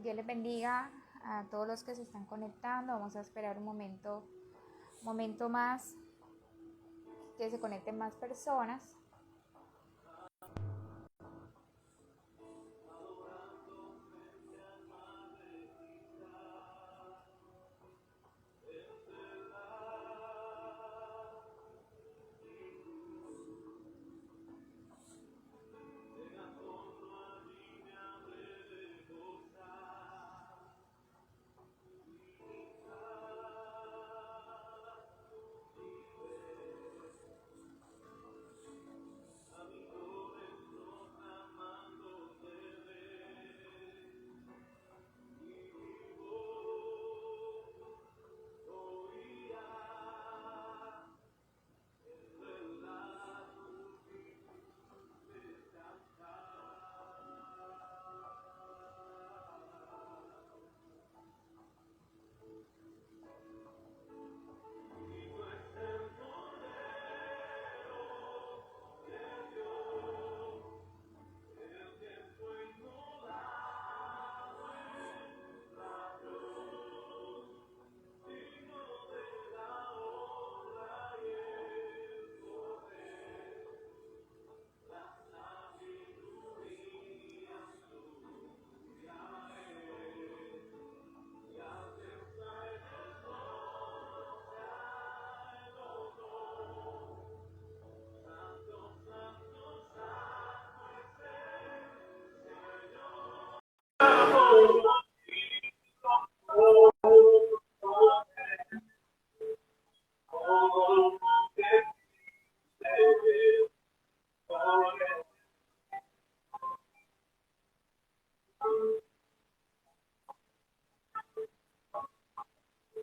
Dios les bendiga a todos los que se están conectando. Vamos a esperar un momento más que se conecten más personas.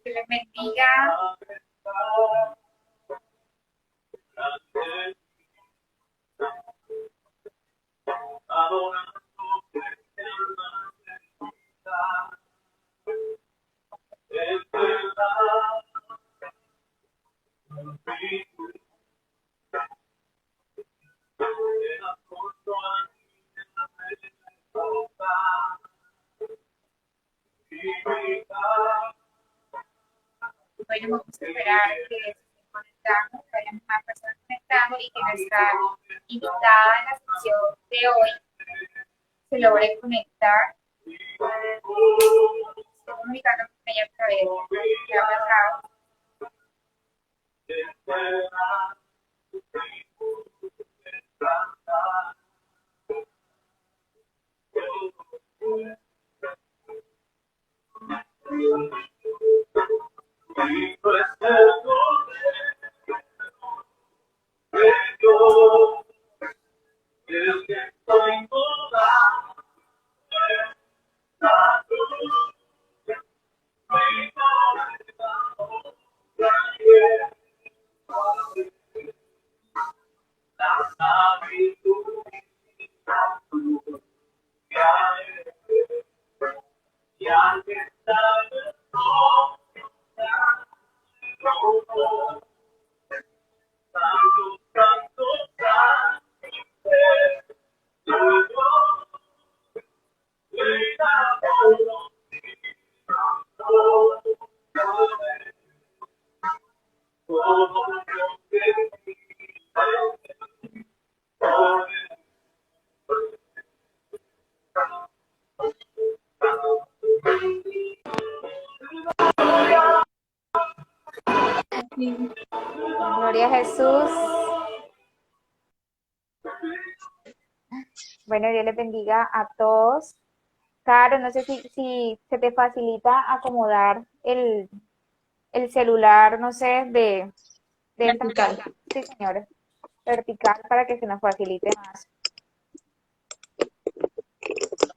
Que les bendiga. Bueno, vamos a esperar que se estén conectando, que haya más personas conectando y que nuestra invitada en la sesión de hoy se logre conectar. Estoy comunicando con ella otra vez. ¿Qué ha pasado? Gloria a Jesús. Bueno, Dios les bendiga a todos. Caro, no sé si se te facilita acomodar el celular, no sé, de esta Vertical. manera. Sí, señora. Vertical para que se nos facilite más.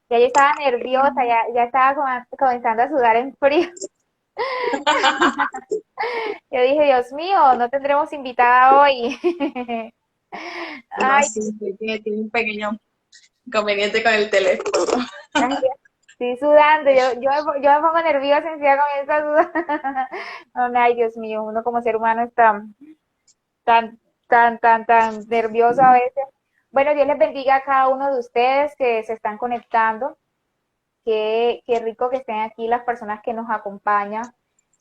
Ya yo estaba nerviosa, ya estaba comenzando a sudar en frío. Yo dije, Dios mío, no tendremos invitada hoy. No, Ay, sí, sí, tiene un pequeño inconveniente con el teléfono. ay, estoy sudando. Yo me pongo nerviosa y ya comienzo a sudar. No, ay, Dios mío, uno como ser humano está tan, tan nervioso a veces. Bueno, Dios les bendiga a cada uno de ustedes que se están conectando. qué rico que estén aquí las personas que nos acompañan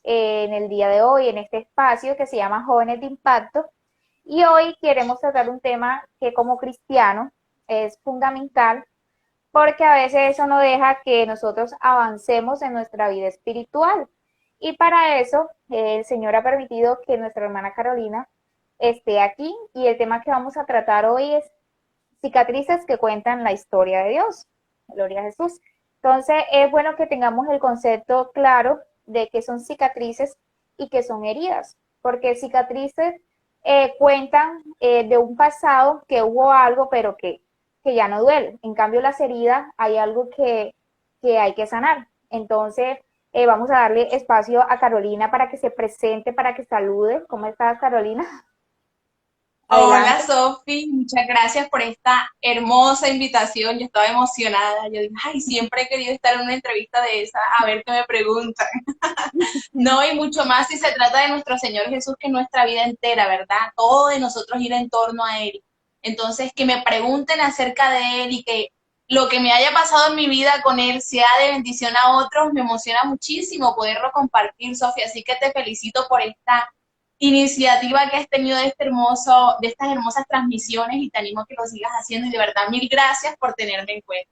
en el día de hoy, en este espacio que se llama Jóvenes de Impacto. Y hoy queremos tratar un tema que como cristiano es fundamental porque a veces eso no deja que nosotros avancemos en nuestra vida espiritual. Y para eso el Señor ha permitido que nuestra hermana Carolina esté aquí y el tema que vamos a tratar hoy es cicatrices que cuentan la historia de Dios. Gloria a Jesús. Entonces es bueno que tengamos el concepto claro de qué son cicatrices y qué son heridas, porque cicatrices cuentan de un pasado que hubo algo, pero que ya no duele. En cambio, las heridas hay algo que hay que sanar. Entonces, vamos a darle espacio a Carolina para que se presente, para que salude. ¿Cómo estás, Carolina? Hola Adelante. Sofi, muchas gracias por esta hermosa invitación. Yo estaba emocionada. Yo dije, ay, siempre he querido estar en una entrevista de esa, a ver qué me preguntan. No, y mucho más si se trata de nuestro Señor Jesús, que es nuestra vida entera, ¿verdad? Todo de nosotros gira en torno a Él. Entonces, que me pregunten acerca de Él y que lo que me haya pasado en mi vida con Él sea de bendición a otros, me emociona muchísimo poderlo compartir, Sofía. Así que te felicito por esta iniciativa que has tenido de de estas hermosas transmisiones y te animo a que lo sigas haciendo y de verdad mil gracias por tenerme en cuenta.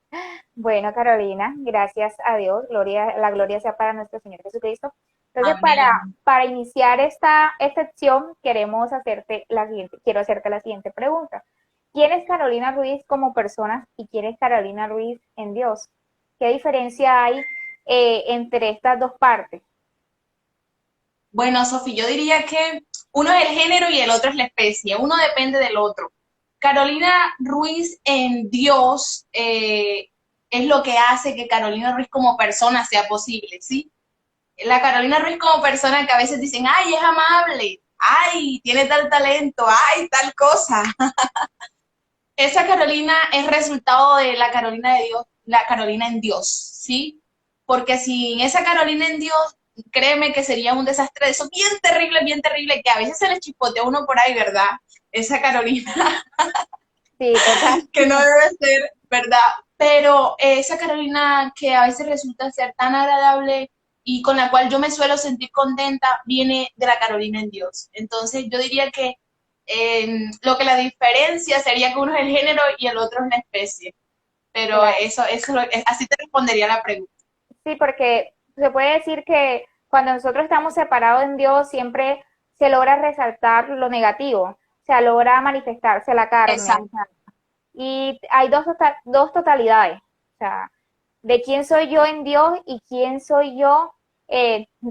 Bueno, Carolina, gracias a Dios, gloria, la gloria sea para nuestro Señor Jesucristo. Entonces, Amén. para iniciar esta sección, quiero hacerte la siguiente pregunta. ¿Quién es Carolina Ruiz como persona y quién es Carolina Ruiz en Dios? ¿Qué diferencia hay entre estas dos partes? Bueno, Sofi, yo diría que uno es el género y el otro es la especie. Uno depende del otro. Carolina Ruiz en Dios es lo que hace que Carolina Ruiz como persona sea posible, ¿sí? La Carolina Ruiz como persona que a veces dicen, ay, es amable, ay, tiene tal talento, ay, tal cosa. Esa Carolina es resultado de la Carolina de Dios, la Carolina en Dios, ¿sí? Porque sin esa Carolina en Dios, créeme que sería un desastre de eso bien terrible, que a veces se le chispotea a uno por ahí, ¿verdad? Esa Carolina, Sí, total. que no debe ser, ¿verdad? Pero esa Carolina que a veces resulta ser tan agradable y con la cual yo me suelo sentir contenta, viene de la Carolina en Dios. Entonces yo diría que lo que la diferencia sería que uno es el género y el otro es la especie. Pero Claro. así te respondería la pregunta. Sí, porque se puede decir que cuando nosotros estamos separados en Dios, siempre se logra resaltar lo negativo, o sea, logra manifestarse la carne. O Exacto. sea, y hay dos totalidades, o sea, de quién soy yo en Dios y quién soy yo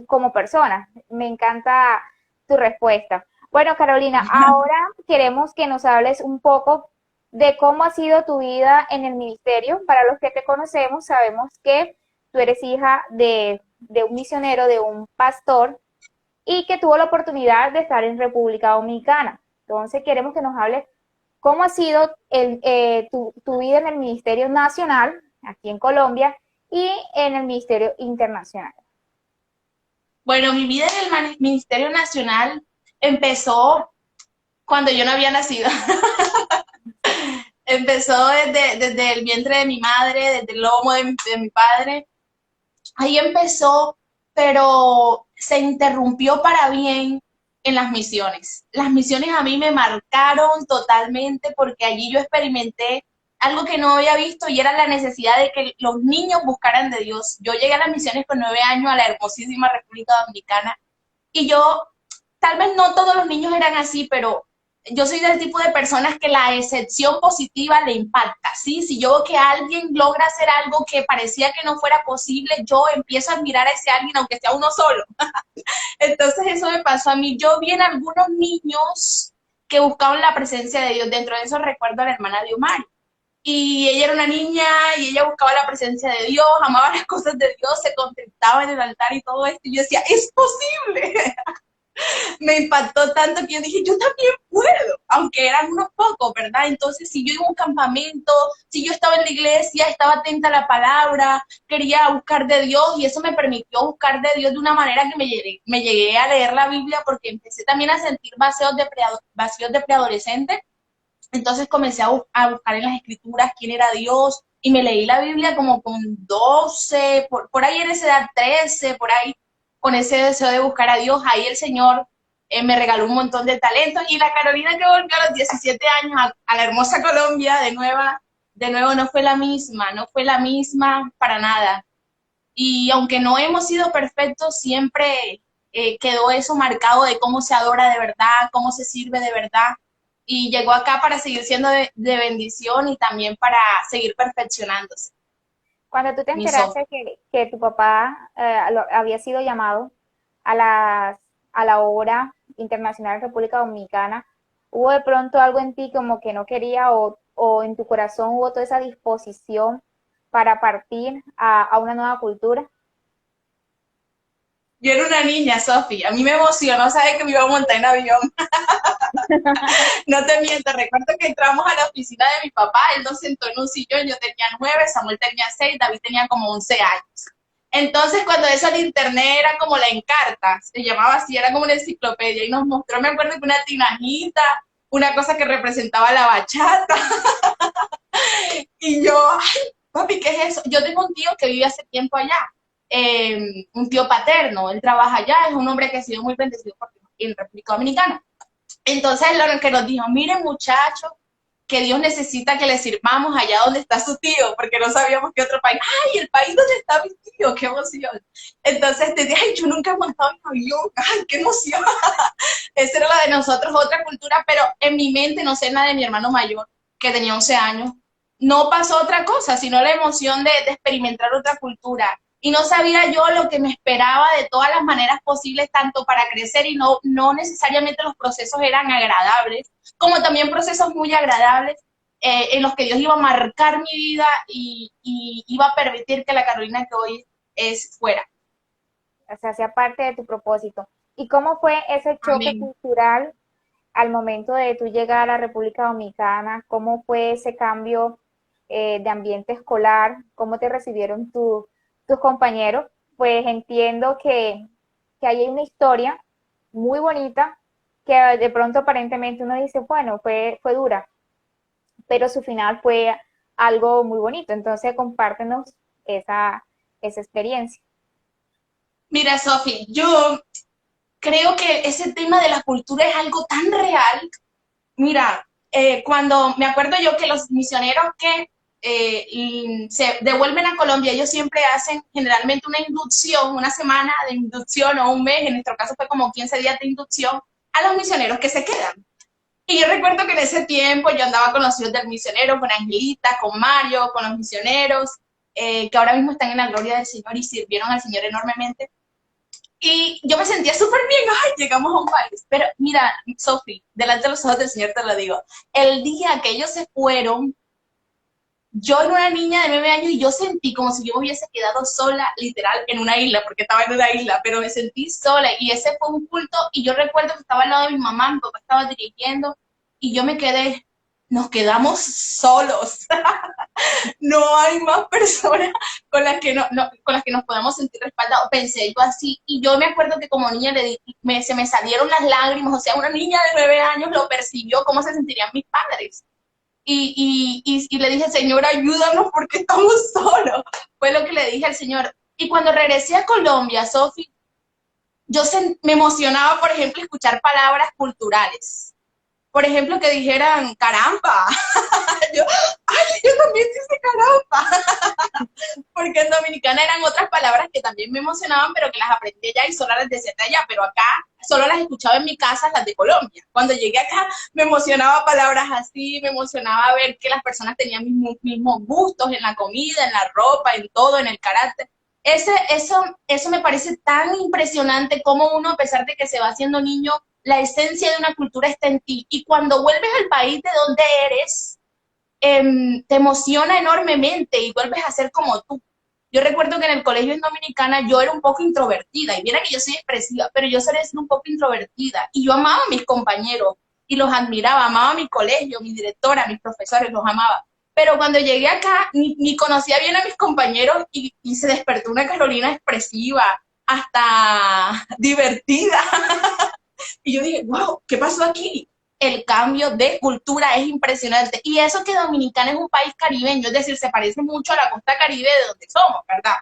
como persona. Me encanta tu respuesta. Bueno, Carolina, ahora queremos que nos hables un poco de cómo ha sido tu vida en el ministerio. Para los que te conocemos, sabemos que tú eres hija de un misionero, de un pastor, y que tuvo la oportunidad de estar en República Dominicana. Entonces, queremos que nos hables cómo ha sido tu vida en el Ministerio Nacional, aquí en Colombia, y en el Ministerio Internacional. Bueno, mi vida en el Ministerio Nacional empezó cuando yo no había nacido. Empezó desde el vientre de mi madre, desde el lomo de mi padre. Ahí empezó, pero se interrumpió para bien en las misiones. Las misiones a mí me marcaron totalmente porque allí yo experimenté algo que no había visto y era la necesidad de que los niños buscaran de Dios. Yo llegué a las misiones con 9 años a la hermosísima República Dominicana y yo, tal vez no todos los niños eran así, pero yo soy del tipo de personas que la excepción positiva le impacta, ¿sí? Si yo veo que alguien logra hacer algo que parecía que no fuera posible, yo empiezo a admirar a ese alguien, aunque sea uno solo. Entonces eso me pasó a mí. Yo vi en algunos niños que buscaban la presencia de Dios. Dentro de eso recuerdo a la hermana de Omar. Y ella era una niña y ella buscaba la presencia de Dios, amaba las cosas de Dios, se concentraba en el altar y todo esto. Y yo decía, es posible. Me impactó tanto que yo dije, yo también puedo, aunque eran unos pocos, ¿verdad? Entonces, si yo iba a un campamento, si yo estaba en la iglesia, estaba atenta a la palabra, quería buscar de Dios y eso me permitió buscar de Dios de una manera que me llegué a leer la Biblia porque empecé también a sentir vacíos de preadolescente. Entonces comencé a buscar en las escrituras quién era Dios, y me leí la Biblia como con 12, por ahí en esa edad, 13, por ahí, con ese deseo de buscar a Dios. Ahí el Señor me regaló un montón de talentos, y la Carolina que volvió a los 17 años a la hermosa Colombia de nuevo no fue la misma, no fue la misma para nada. Y aunque no hemos sido perfectos, siempre quedó eso marcado de cómo se adora de verdad, cómo se sirve de verdad. Y llegó acá para seguir siendo de bendición y también para seguir perfeccionándose, Cuando tú te mi Sof. enteraste que tu papá había sido llamado a a la obra internacional en República Dominicana, ¿hubo de pronto algo en ti como que no quería o en tu corazón hubo toda esa disposición para partir a una nueva cultura? Yo era una niña, Sofi. A mí me emocionó saber que me iba a montar en avión. No te miento, recuerdo que entramos a la oficina de mi papá, él nos sentó en un sillón, yo tenía 9, Samuel tenía 6, David tenía como 11 años. Entonces, cuando eso el internet era como la Encarta, se llamaba así, era como una enciclopedia, y nos mostró, me acuerdo que una tinajita, una cosa que representaba la bachata, y yo, ay, papi, ¿qué es eso? Yo tengo un tío que vive hace tiempo allá, un tío paterno, él trabaja allá, es un hombre que ha sido muy bendecido en República Dominicana. Entonces, lo que nos dijo, miren muchachos, que Dios necesita que le sirvamos allá donde está su tío, porque no sabíamos qué otro país. ¡Ay, el país donde está mi tío! ¡Qué emoción! Entonces te dije, ay, yo nunca he montado en avión, ¡ay, qué emoción! Esa era la de nosotros, otra cultura, pero en mi mente, no sé nada de mi hermano mayor, que tenía 11 años, no pasó otra cosa, sino la emoción de experimentar otra cultura. Y no sabía yo lo que me esperaba de todas las maneras posibles, tanto para crecer, y no necesariamente los procesos eran agradables, como también procesos muy agradables en los que Dios iba a marcar mi vida y iba a permitir que la Carolina que hoy es fuera. O sea, hacía parte de tu propósito. ¿Y cómo fue ese choque Amén. cultural al momento de tú llegar a la República Dominicana? ¿Cómo fue ese cambio de ambiente escolar? ¿Cómo te recibieron tus compañeros? Pues entiendo que ahí hay una historia muy bonita que de pronto aparentemente uno dice, bueno, fue dura, pero su final fue algo muy bonito. Entonces, compártenos esa experiencia. Mira, Sofi, yo creo que ese tema de la cultura es algo tan real. Mira, cuando me acuerdo yo que los misioneros que se devuelven a Colombia, ellos siempre hacen generalmente una inducción, una semana de inducción o un mes, en nuestro caso fue como 15 días de inducción, a los misioneros que se quedan. Y yo recuerdo que en ese tiempo yo andaba con los hijos del misionero, con Angelita, con Mario, con los misioneros, que ahora mismo están en la gloria del Señor y sirvieron al Señor enormemente. Y yo me sentía súper bien, ay, llegamos a un país. Pero mira, Sofi, delante de los ojos del Señor te lo digo, el día que ellos se fueron, yo era una niña de 9 años y yo sentí como si yo me hubiese quedado sola, literal, en una isla, porque estaba en una isla, pero me sentí sola y ese fue un culto y yo recuerdo que estaba al lado de mi mamá, mi papá estaba dirigiendo y yo me quedé, nos quedamos solos. No hay más personas con las que, con las que nos podamos sentir respaldados. Pensé yo así, y yo me acuerdo que como niña se me salieron las lágrimas, o sea, una niña de 9 años lo percibió, cómo se sentirían mis padres. Y le dije, Señor, ayúdanos porque estamos solos. Fue lo que le dije al Señor. Y cuando regresé a Colombia, Sofi, me emocionaba, por ejemplo, escuchar palabras culturales. Por ejemplo, que dijeran, caramba. Yo, ay, yo también dice caramba. Porque en Dominicana eran otras palabras que también me emocionaban, pero que las aprendí allá y solo las decía allá, pero acá solo las escuchaba en mi casa, las de Colombia. Cuando llegué acá me emocionaba palabras así, me emocionaba ver que las personas tenían mismos gustos en la comida, en la ropa, en todo, en el carácter. Eso me parece tan impresionante como uno, a pesar de que se va haciendo niño, la esencia de una cultura está en ti. Y cuando vuelves al país de donde eres, te emociona enormemente y vuelves a ser como tú. Yo recuerdo que en el colegio en Dominicana yo era un poco introvertida, y mira que yo soy expresiva, pero yo solía ser un poco introvertida, y yo amaba a mis compañeros, y los admiraba, amaba mi colegio, mi directora, mis profesores, los amaba. Pero cuando llegué acá, ni conocía bien a mis compañeros, y se despertó una Carolina expresiva, hasta divertida. Y yo dije, wow, ¿qué pasó aquí? el cambio de cultura es impresionante. Y eso que Dominicana es un país caribeño, es decir, se parece mucho a la costa caribe de donde somos, ¿verdad?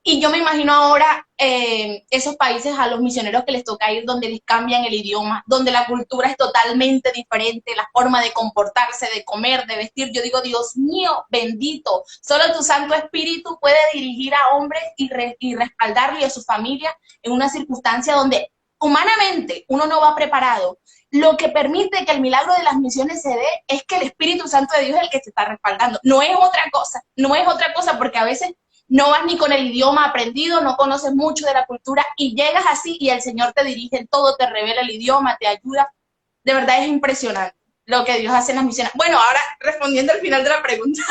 Y yo me imagino ahora esos países a los misioneros que les toca ir, donde les cambian el idioma, donde la cultura es totalmente diferente, la forma de comportarse, de comer, de vestir. Yo digo, Dios mío, bendito, solo tu Santo Espíritu puede dirigir a hombres y respaldarle a su familia en una circunstancia donde humanamente uno no va preparado. Lo que permite que el milagro de las misiones se dé es que el Espíritu Santo de Dios es el que te está respaldando. No es otra cosa, no es otra cosa, porque a veces no vas ni con el idioma aprendido, no conoces mucho de la cultura y llegas así y el Señor te dirige en todo, te revela el idioma, te ayuda. De verdad es impresionante lo que Dios hace en las misiones. Bueno, ahora respondiendo al final de la pregunta,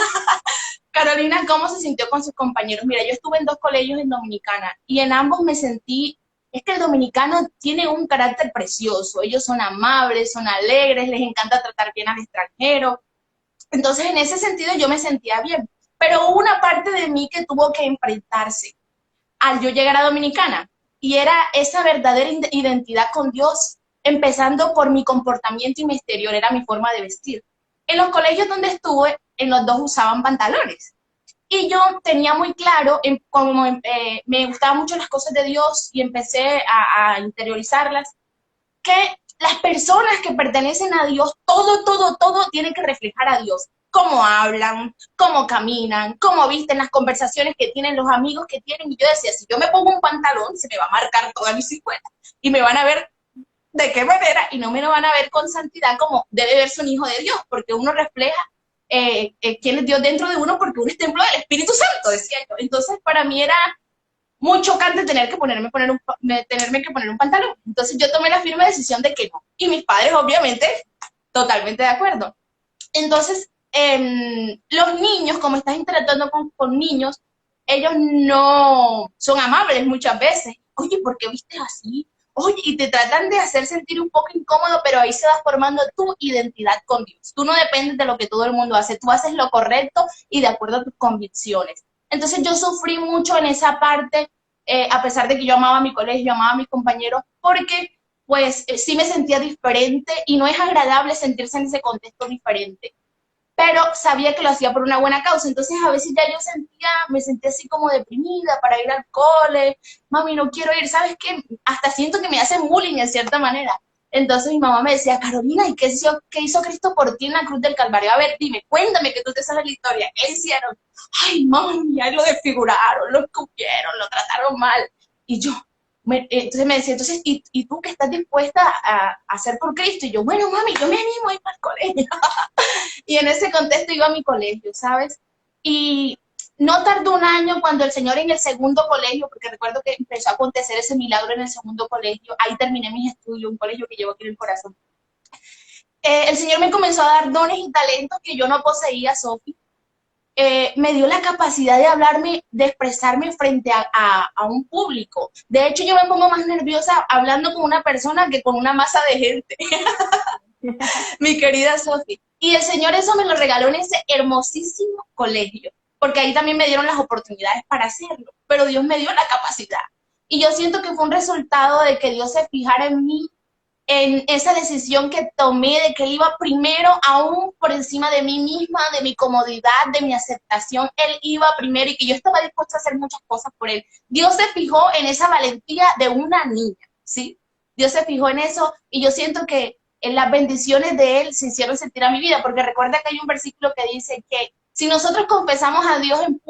Carolina, ¿cómo se sintió con sus compañeros? Mira, yo estuve en 2 colegios en Dominicana y en ambos me sentí, es que el dominicano tiene un carácter precioso, ellos son amables, son alegres, les encanta tratar bien al extranjero. Entonces, en ese sentido yo me sentía bien. Pero hubo una parte de mí que tuvo que enfrentarse al yo llegar a Dominicana y era esa verdadera identidad con Dios, empezando por mi comportamiento y mi exterior, era mi forma de vestir. En los colegios donde estuve, en los 2 usaban pantalones y yo tenía muy claro, como me gustaban mucho las cosas de Dios y empecé a interiorizarlas, que las personas que pertenecen a Dios, todo tiene que reflejar a Dios. Cómo hablan, cómo caminan, cómo visten, las conversaciones que tienen, los amigos que tienen. Y yo decía, si yo me pongo un pantalón, se me va a marcar toda mi silueta. Y me van a ver de qué manera, y no me lo van a ver con santidad como debe verse un hijo de Dios, porque uno refleja quién es Dios dentro de uno, porque uno es templo del Espíritu Santo, decía yo. Entonces, para mí era muy chocante tenerme que poner un pantalón. Entonces yo tomé la firme decisión de que no. Y mis padres, obviamente, totalmente de acuerdo. Entonces, los niños, como estás interactuando con niños, ellos no son amables muchas veces. Oye, ¿por qué vistes así? Oye, y te tratan de hacer sentir un poco incómodo, pero ahí se va formando tu identidad con Dios. Tú no dependes de lo que todo el mundo hace, tú haces lo correcto y de acuerdo a tus convicciones. Entonces yo sufrí mucho en esa parte, a pesar de que yo amaba mi colegio, amaba a mis compañeros, porque pues sí me sentía diferente y no es agradable sentirse en ese contexto diferente, pero sabía que lo hacía por una buena causa. Entonces a veces ya yo me sentía así como deprimida para ir al cole, mami, no quiero ir, ¿sabes qué? Hasta siento que me hacen bullying en cierta manera. Entonces mi mamá me decía, Carolina, ¿y qué hizo Cristo por ti en la cruz del Calvario? A ver, dime, cuéntame que tú te sabes la historia. ¿Qué hicieron? Ay, mami, ahí lo desfiguraron, lo escupieron, lo trataron mal. Y yo, entonces me decía, entonces, ¿y tú qué estás dispuesta a hacer por Cristo? Y yo, bueno, mami, yo me animo a ir para el colegio. Y en ese contexto iba a mi colegio, ¿sabes? Y no tardó un año cuando el Señor en el segundo colegio, porque recuerdo que empezó a acontecer ese milagro en el segundo colegio, ahí terminé mis estudios, un colegio que llevo aquí en el corazón. El Señor me comenzó a dar dones y talentos que yo no poseía, Sofi. Me dio la capacidad de hablarme, de expresarme frente a un público. De hecho, yo me pongo más nerviosa hablando con una persona que con una masa de gente. Mi querida Sofi. Y el Señor eso me lo regaló en ese hermosísimo colegio, porque ahí también me dieron las oportunidades para hacerlo, pero Dios me dio la capacidad. Y yo siento que fue un resultado de que Dios se fijara en mí, en esa decisión que tomé de que Él iba primero, aún por encima de mí misma, de mi comodidad, de mi aceptación. Él iba primero y que yo estaba dispuesta a hacer muchas cosas por Él. Dios se fijó en esa valentía de una niña, ¿sí? Dios se fijó en eso y yo siento que en las bendiciones de Él se hicieron sentir a mi vida, porque recuerda que hay un versículo que dice que si nosotros confesamos a Dios en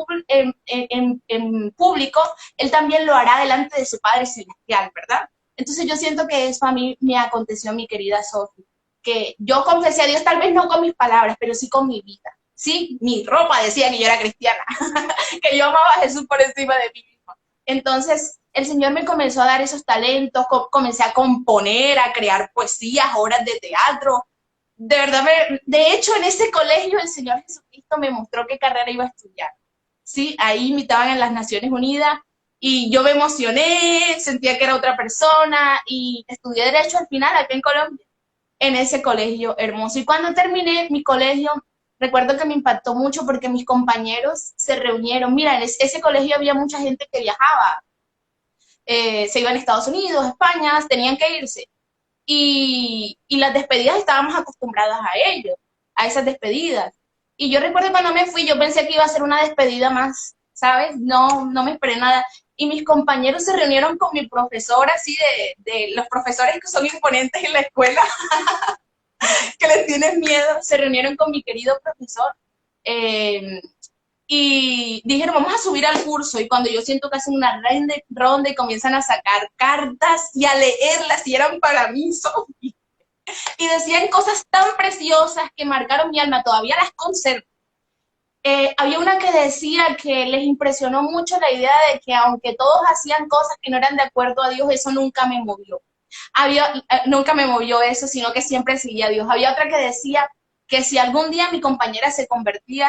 público, Él también lo hará delante de su Padre Celestial, ¿verdad? Entonces yo siento que eso a mí me aconteció, mi querida Sofi, que yo confesé a Dios tal vez no con mis palabras, pero sí con mi vida. Sí, mi ropa decía que yo era cristiana, que yo amaba a Jesús por encima de mí misma. Entonces el Señor me comenzó a dar esos talentos, comencé a componer, a crear poesías, obras de teatro. De verdad, de hecho, en ese colegio el Señor Jesucristo me mostró qué carrera iba a estudiar. Sí, ahí invitaban en las Naciones Unidas y yo me emocioné, sentía que era otra persona y estudié Derecho al final aquí en Colombia, en ese colegio hermoso. Y cuando terminé mi colegio, recuerdo que me impactó mucho porque mis compañeros se reunieron. Mira, en ese colegio había mucha gente que viajaba, se iban a Estados Unidos, España, tenían que irse. y las despedidas estábamos acostumbradas a ello, a esas despedidas. Y yo recuerdo cuando me fui, yo pensé que iba a ser una despedida más, ¿sabes? No, no me esperé nada. Y mis compañeros se reunieron con mi profesor, así de los profesores que son imponentes en la escuela, que les tienen miedo, se reunieron con mi querido profesor. eh, y dijeron, vamos a subir al curso. Y cuando yo siento que hacen una ronda y comienzan a sacar cartas y a leerlas, y eran para mí, Sofía. Y decían cosas tan preciosas que marcaron mi alma, todavía las conservo. Había una que decía que les impresionó mucho la idea de que aunque todos hacían cosas que no eran de acuerdo a Dios, eso nunca me movió. Nunca me movió eso, sino que siempre seguía a Dios. Había otra que decía que si algún día mi compañera se convertía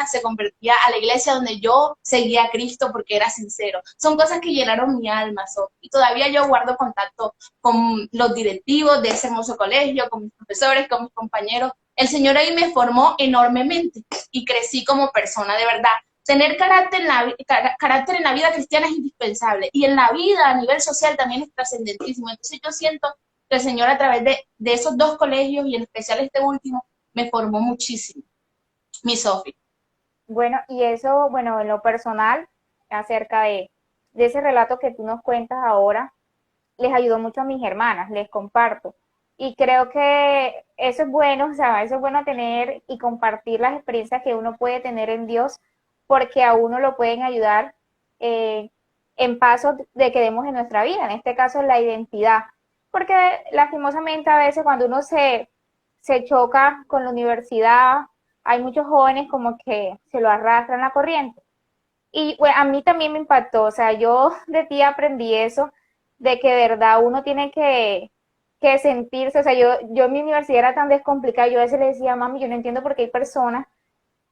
a la iglesia donde yo seguía a Cristo porque era sincero. Son cosas que llenaron mi alma, Sof. Y todavía yo guardo contacto con los directivos de ese hermoso colegio, con mis profesores, con mis compañeros. El Señor ahí me formó enormemente y crecí como persona, de verdad. Tener carácter en la vida cristiana es indispensable y en la vida a nivel social también es trascendentísimo. Entonces yo siento que el Señor a través de esos dos colegios y en especial este último me formó muchísimo, mi Sofi. Bueno, y eso, bueno, en lo personal, acerca de ese relato que tú nos cuentas ahora, les ayudó mucho a mis hermanas, les comparto. Y creo que eso es bueno, o sea, eso es bueno tener y compartir las experiencias que uno puede tener en Dios, porque a uno lo pueden ayudar eh, en pasos de que demos en nuestra vida, en este caso la identidad. Porque lastimosamente a veces cuando uno se choca con la universidad, hay muchos jóvenes como que se lo arrastran la corriente. Y bueno, a mí también me impactó, o sea, yo de ti aprendí eso, de que de verdad uno tiene que sentirse, o sea, yo en mi universidad era tan descomplicada, yo a veces le decía, mami, yo no entiendo por qué hay personas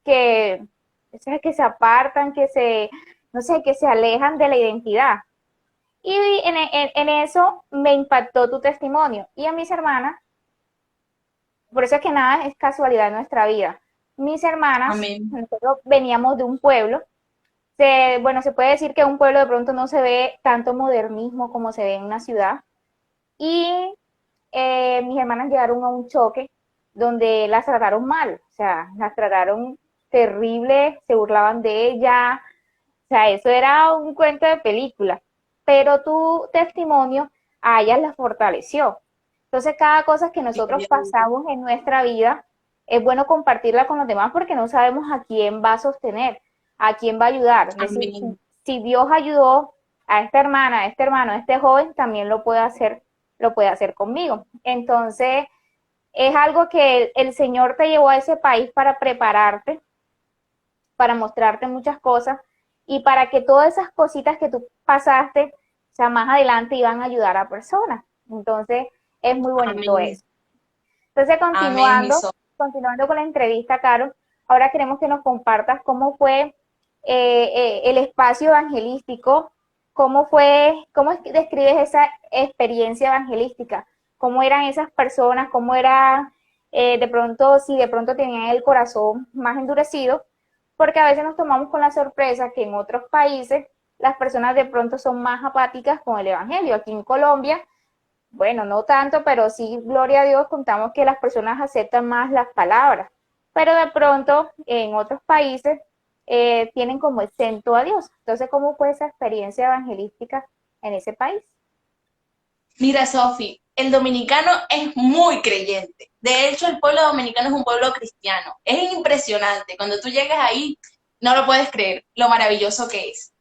que, o sea, que se apartan, no sé, que se alejan de la identidad. Y en eso me impactó tu testimonio. Y a mis hermanas, por eso es que nada es casualidad en nuestra vida. Mis hermanas, Amén. nosotros veníamos de un pueblo. Bueno, se puede decir que un pueblo de pronto no se ve tanto modernismo como se ve en una ciudad. Y mis hermanas llegaron a un choque donde las trataron mal, o sea, las trataron terrible, se burlaban de ella, o sea, eso era un cuento de película. Pero tu testimonio a ellas las fortaleció. Entonces, cada cosa que nosotros pasamos en nuestra vida, es bueno compartirla con los demás porque no sabemos a quién va a sostener, a quién va a ayudar. Es decir, Amén. si Dios ayudó a esta hermana, a este hermano, a este joven, también lo puede hacer conmigo. Entonces, es algo que el Señor te llevó a ese país para prepararte, para mostrarte muchas cosas y para que todas esas cositas que tú pasaste, o sea, más adelante iban a ayudar a personas. Entonces, es muy bonito Amén. eso. Entonces, Amén, mi Sofi. continuando con la entrevista, Caro, ahora queremos que nos compartas cómo fue el espacio evangelístico, cómo describes esa experiencia evangelística, cómo eran esas personas, cómo era de pronto, si de pronto tenían el corazón más endurecido, porque a veces nos tomamos con la sorpresa que en otros países las personas de pronto son más apáticas con el evangelio. Aquí en Colombia, bueno, no tanto, pero sí, gloria a Dios, contamos que las personas aceptan más las palabras, pero de pronto en otros países tienen como exento a Dios. Entonces, ¿cómo fue esa experiencia evangelística en ese país? Mira, Sofi, el dominicano es muy creyente. De hecho, el pueblo dominicano es un pueblo cristiano. Es impresionante. Cuando tú llegas ahí, no lo puedes creer lo maravilloso que es.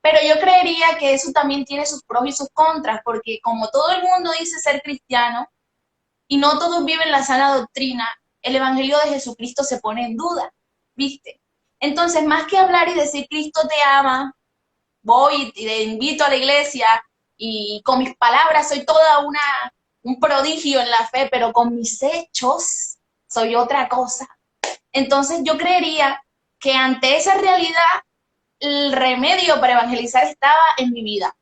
Pero yo creería que eso también tiene sus pros y sus contras, porque como todo el mundo dice ser cristiano y no todos viven la sana doctrina, el evangelio de Jesucristo se pone en duda, ¿viste? Entonces, más que hablar y decir Cristo te ama, voy y te invito a la iglesia y con mis palabras soy un prodigio en la fe, pero con mis hechos soy otra cosa. Entonces yo creería que ante esa realidad el remedio para evangelizar estaba en mi vida,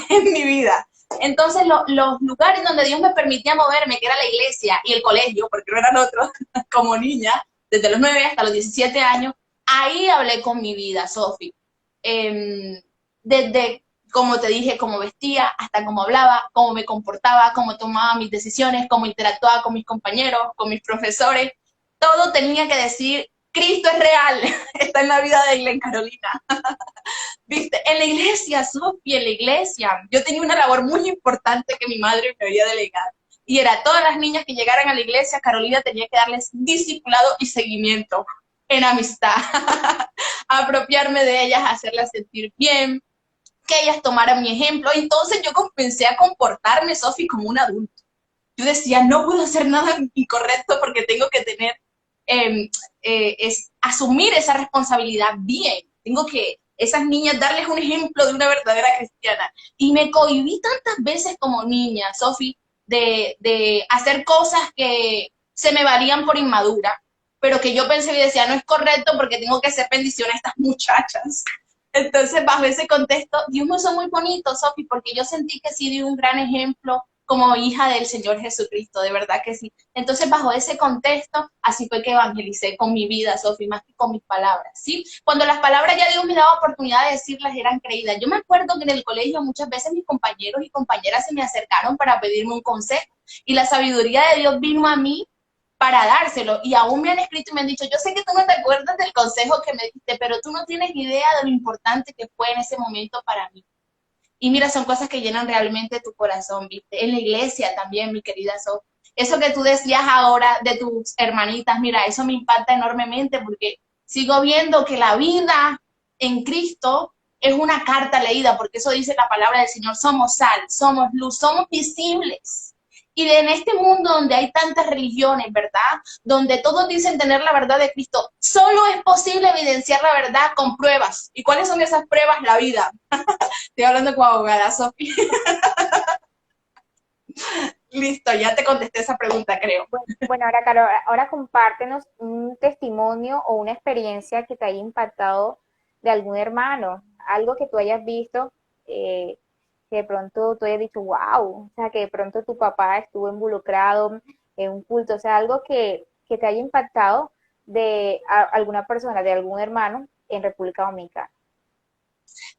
en mi vida. Entonces los lugares donde Dios me permitía moverme, que era la iglesia y el colegio, porque no eran otros, como niña, desde los 9 hasta los 17 años, ahí hablé con mi vida, Sofi. Desde como te dije, cómo vestía, hasta cómo hablaba, cómo me comportaba, cómo tomaba mis decisiones, cómo interactuaba con mis compañeros, con mis profesores. Todo tenía que decir, Cristo es real, está en la vida de Glenn Carolina. ¿Viste? En la iglesia, Sofía, en la iglesia, yo tenía una labor muy importante que mi madre me había delegado. Y era todas las niñas que llegaran a la iglesia, Carolina tenía que darles discipulado y seguimiento en amistad, apropiarme de ellas, hacerlas sentir bien, que ellas tomaran mi ejemplo. Entonces yo comencé a comportarme, Sofi, como un adulto. Yo decía, no puedo hacer nada incorrecto porque tengo que tener, asumir esa responsabilidad bien. Tengo que, esas niñas, darles un ejemplo de una verdadera cristiana. Y me cohibí tantas veces como niña, Sofi, de hacer cosas que se me valían por inmadura, pero que yo pensé y decía, no es correcto porque tengo que hacer bendición a estas muchachas. Entonces, bajo ese contexto, Dios me usó muy bonito, Sofi, porque yo sentí que sí di un gran ejemplo como hija del Señor Jesucristo, de verdad que sí. Entonces, bajo ese contexto, así fue que evangelicé con mi vida, Sofi, más que con mis palabras, ¿sí? Cuando las palabras ya Dios me daba oportunidad de decirlas, eran creídas. Yo me acuerdo que en el colegio muchas veces mis compañeros y compañeras se me acercaron para pedirme un consejo, y la sabiduría de Dios vino a mí para dárselo, y aún me han escrito y me han dicho, yo sé que tú no te acuerdas del consejo que me diste, pero tú no tienes idea de lo importante que fue en ese momento para mí. Y mira, son cosas que llenan realmente tu corazón, ¿viste? En la iglesia también, mi querida Sof. Eso que tú decías ahora de tus hermanitas, mira, eso me impacta enormemente porque sigo viendo que la vida en Cristo es una carta leída, porque eso dice la palabra del Señor, somos sal, somos luz, somos visibles. Y en este mundo donde hay tantas religiones, ¿verdad? Donde todos dicen tener la verdad de Cristo, solo es posible evidenciar la verdad con pruebas. ¿Y cuáles son esas pruebas? La vida. Estoy hablando como abogada, Sofía. Listo, ya te contesté esa pregunta, creo. Bueno, ahora, Caro, ahora compártenos un testimonio o una experiencia que te haya impactado de algún hermano, algo que tú hayas visto, que de pronto tú hayas dicho, wow, o sea, que de pronto tu papá estuvo involucrado en un culto, o sea, algo que te haya impactado de alguna persona, de algún hermano en República Dominicana.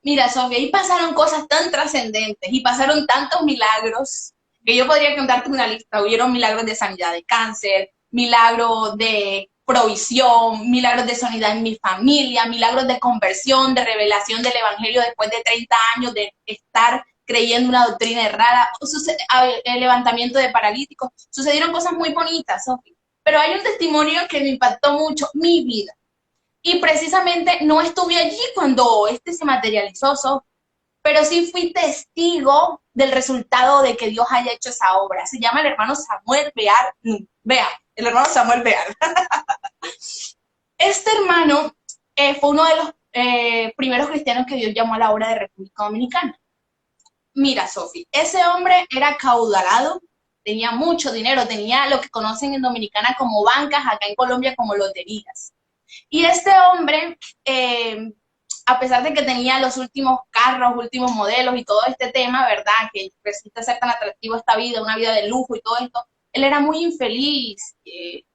Mira, Sofía, ahí pasaron cosas tan trascendentes y pasaron tantos milagros que yo podría contarte una lista. Hubieron milagros de sanidad de cáncer, milagros de provisión, milagros de sanidad en mi familia, milagros de conversión, de revelación del evangelio después de 30 años de estar creyendo una doctrina errada, el levantamiento de paralíticos. Sucedieron cosas muy bonitas, Sofía. Pero hay un testimonio que me impactó mucho mi vida. Y precisamente no estuve allí cuando este se materializó, pero sí fui testigo del resultado de que Dios haya hecho esa obra. Se llama el hermano Samuel Bear, el hermano Samuel Bear. Este hermano fue uno de los primeros cristianos que Dios llamó a la obra de República Dominicana. Mira, Sofi, ese hombre era acaudalado, tenía mucho dinero, tenía lo que conocen en Dominicana como bancas, acá en Colombia como loterías. Y este hombre, a pesar de que tenía los últimos carros, últimos modelos y todo este tema, ¿verdad? Que resulta ser tan atractivo esta vida, una vida de lujo y todo esto, él era muy infeliz,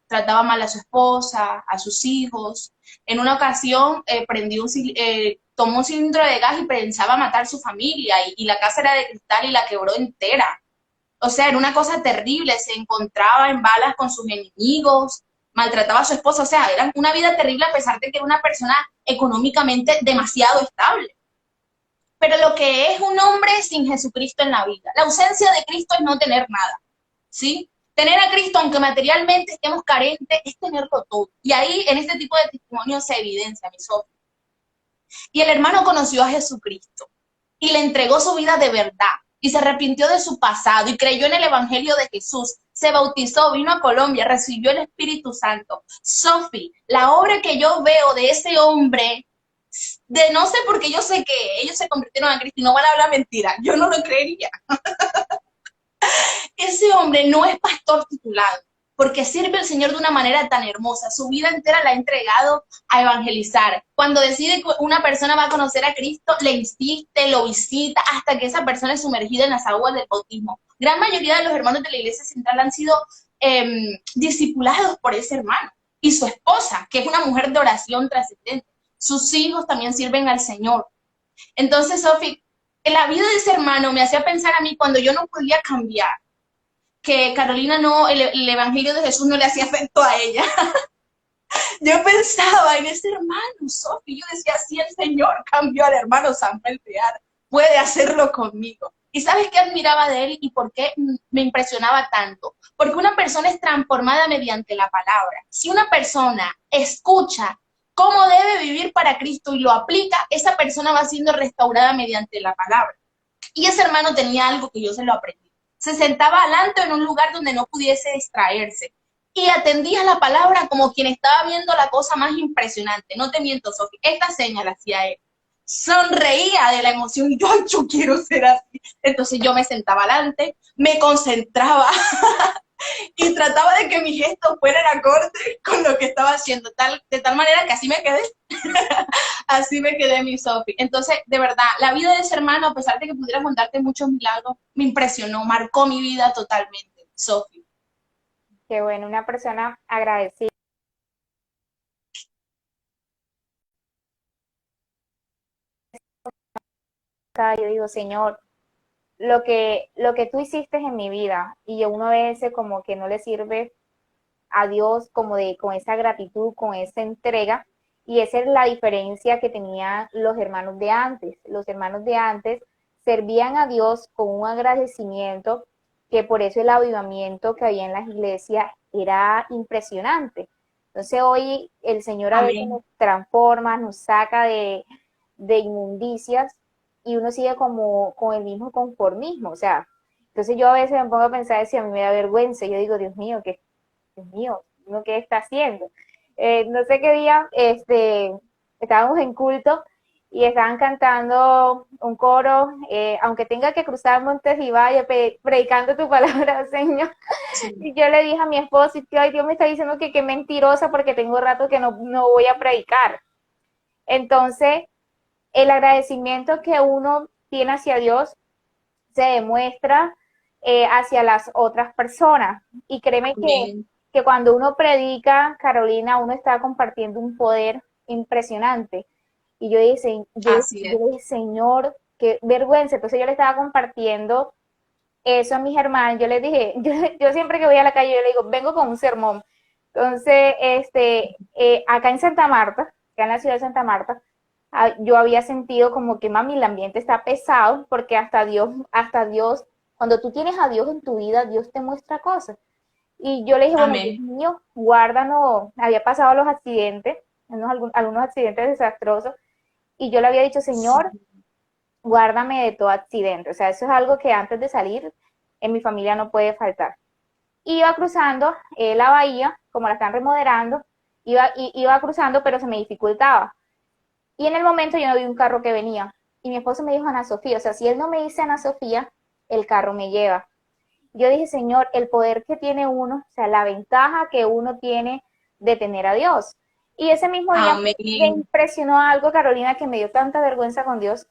trataba mal a su esposa, a sus hijos. En una ocasión tomó un cilindro de gas y pensaba matar a su familia y la casa era de cristal y la quebró entera. O sea, era una cosa terrible, se encontraba en balas con sus enemigos, maltrataba a su esposa, o sea, era una vida terrible a pesar de que era una persona económicamente demasiado estable. Pero lo que es un hombre sin Jesucristo en la vida, la ausencia de Cristo es no tener nada, ¿sí? Tener a Cristo, aunque materialmente estemos carentes, es tenerlo todo. Y ahí, en este tipo de testimonios, se evidencia, mis ojos. Y el hermano conoció a Jesucristo y le entregó su vida de verdad y se arrepintió de su pasado y creyó en el evangelio de Jesús, se bautizó, vino a Colombia, recibió el Espíritu Santo. Sofi, la obra que yo veo de ese hombre, de no sé porque yo sé que ellos se convirtieron a Cristo y no van a hablar mentira, yo no lo creería. Ese hombre no es pastor titulado, porque sirve al Señor de una manera tan hermosa. Su vida entera la ha entregado a evangelizar. Cuando decide que una persona va a conocer a Cristo, le insiste, lo visita, hasta que esa persona es sumergida en las aguas del bautismo. Gran mayoría de los hermanos de la Iglesia Central han sido discipulados por ese hermano. Y su esposa, que es una mujer de oración trascendente. Sus hijos también sirven al Señor. Entonces, Sofi, La vida de ese hermano me hacía pensar a mí cuando yo no podía cambiar, que Carolina no, el Evangelio de Jesús no le hacía efecto a ella. Yo pensaba en ese hermano, Sofi, yo decía, si el Señor cambió al hermano Samuel Bear, puede hacerlo conmigo. ¿Y sabes qué admiraba de él y por qué me impresionaba tanto? Porque una persona es transformada mediante la palabra. Si una persona escucha cómo debe vivir para Cristo y lo aplica, esa persona va siendo restaurada mediante la palabra. Y ese hermano tenía algo que yo se lo aprendí. Se sentaba adelante en un lugar donde no pudiese distraerse y atendía la palabra como quien estaba viendo la cosa más impresionante. No te miento, Sofi, esta señal la hacía él. Sonreía de la emoción y yo, ay, yo quiero ser así. Entonces yo me sentaba adelante, me concentraba y trataba de que mis gestos fueran acorde con lo que estaba haciendo, de tal manera que así me quedé. Así me quedé, mi Sofi. Entonces, de verdad, la vida de ese hermano, a pesar de que pudiera contarte muchos milagros, me impresionó, marcó mi vida totalmente, Sofi. Qué bueno, una persona agradecida. Yo digo, Señor, lo que tú hiciste en mi vida, y uno a veces como que no le sirve a Dios como con esa gratitud, con esa entrega, y esa es la diferencia que tenían los hermanos de antes. Los hermanos de antes servían a Dios con un agradecimiento, que por eso el avivamiento que había en las iglesias era impresionante. Entonces hoy el Señor a veces Amén. nos transforma, nos saca de inmundicias, y uno sigue como con el mismo conformismo, o sea, entonces yo a veces me pongo a pensar si a mí me da vergüenza, yo digo, Dios mío, ¿uno qué está haciendo? No sé qué día, estábamos en culto y estaban cantando un coro, aunque tenga que cruzar montes y valles, predicando tu palabra, Señor. Sí. Y yo le dije a mi esposo, que ay, Dios me está diciendo que qué mentirosa porque tengo rato que no voy a predicar. Entonces, el agradecimiento que uno tiene hacia Dios se demuestra hacia las otras personas. Y créeme Amén. que cuando uno predica, Carolina, uno está compartiendo un poder impresionante. Y Así yo es. dije, Señor, qué vergüenza. Entonces yo le estaba compartiendo eso a mis hermanos. Yo les dije, yo siempre que voy a la calle, yo le digo, vengo con un sermón. Entonces, acá en Santa Marta, acá en la ciudad de Santa Marta, yo había sentido como que, mami, el ambiente está pesado, porque hasta Dios, cuando tú tienes a Dios en tu vida, Dios te muestra cosas. Y yo le dije, bueno, Dios Amén. mío, guárdanos, había pasado los accidentes, algunos accidentes desastrosos, y yo le había dicho, Señor, Sí. guárdame de todo accidente. O sea, eso es algo que antes de salir en mi familia no puede faltar. Iba cruzando la bahía, como la están remodelando, iba cruzando, pero se me dificultaba. Y en el momento yo no vi un carro que venía. Y mi esposo me dijo Ana Sofía, o sea, si él no me dice Ana Sofía, el carro me lleva. Yo dije, Señor, el poder que tiene uno, o sea, la ventaja que uno tiene de tener a Dios. Y ese mismo día me Amén. impresionó algo, Carolina, que me dio tanta vergüenza con Dios,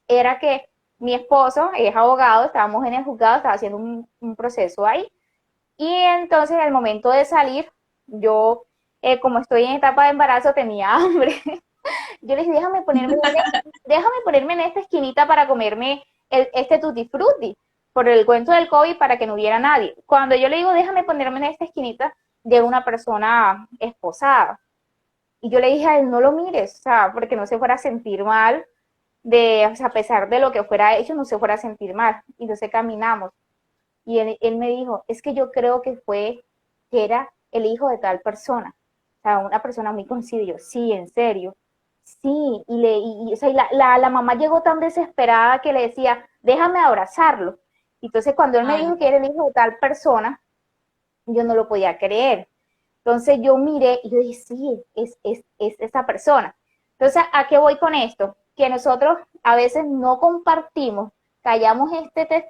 era que mi esposo es abogado, estábamos en el juzgado, estaba haciendo un proceso ahí. Y entonces, en el momento de salir, yo, como estoy en etapa de embarazo, tenía hambre. Yo le dije, déjame ponerme en esta esquinita para comerme este tutti frutti, por el cuento del COVID, para que no hubiera nadie. Cuando yo le digo, déjame ponerme en esta esquinita, llega una persona esposada. Y yo le dije a él, no lo mires, o sea, porque no se fuera a sentir mal, o sea, a pesar de lo que fuera hecho, no se fuera a sentir mal. Y entonces caminamos. Y él me dijo, es que yo creo que era el hijo de tal persona. O sea, una persona muy conocida. Y yo, sí, en serio. Sí, o sea, la mamá llegó tan desesperada que le decía, déjame abrazarlo. Entonces, cuando él me Ay, dijo que era el hijo de tal persona, yo no lo podía creer. Entonces yo miré y yo dije, sí, es esa persona. Entonces, ¿a qué voy con esto? Que nosotros a veces no compartimos, callamos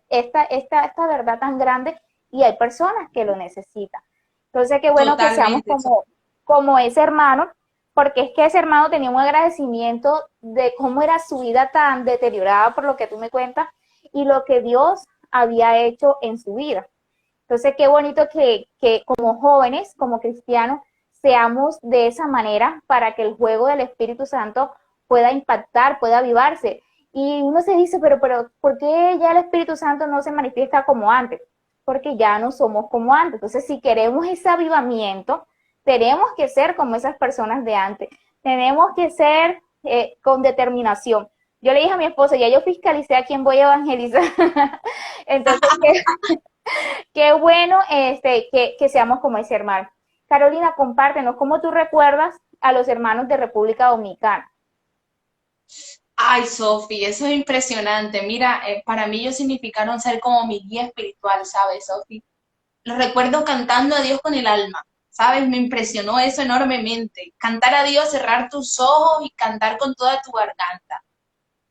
esta verdad tan grande, y hay personas que lo necesitan. Entonces, qué bueno que seamos totalmente. como ese hermano, porque es que ese hermano tenía un agradecimiento de cómo era su vida tan deteriorada por lo que tú me cuentas y lo que Dios había hecho en su vida. Entonces, qué bonito que como jóvenes, como cristianos, seamos de esa manera para que el juego del Espíritu Santo pueda impactar, pueda avivarse. Y uno se dice, pero, ¿por qué ya el Espíritu Santo no se manifiesta como antes? Porque ya no somos como antes. Entonces, si queremos ese avivamiento, tenemos que ser como esas personas de antes. Tenemos que ser con determinación. Yo le dije a mi esposo, ya yo fiscalicé a quién voy a evangelizar. Entonces, qué bueno que seamos como ese hermano. Carolina, compártenos cómo tú recuerdas a los hermanos de República Dominicana. Ay, Sofi, eso es impresionante. Mira, para mí ellos significaron ser como mi guía espiritual, ¿sabes, Sofi? Los recuerdo cantando a Dios con el alma, ¿sabes? Me impresionó eso enormemente. Cantar a Dios, cerrar tus ojos y cantar con toda tu garganta.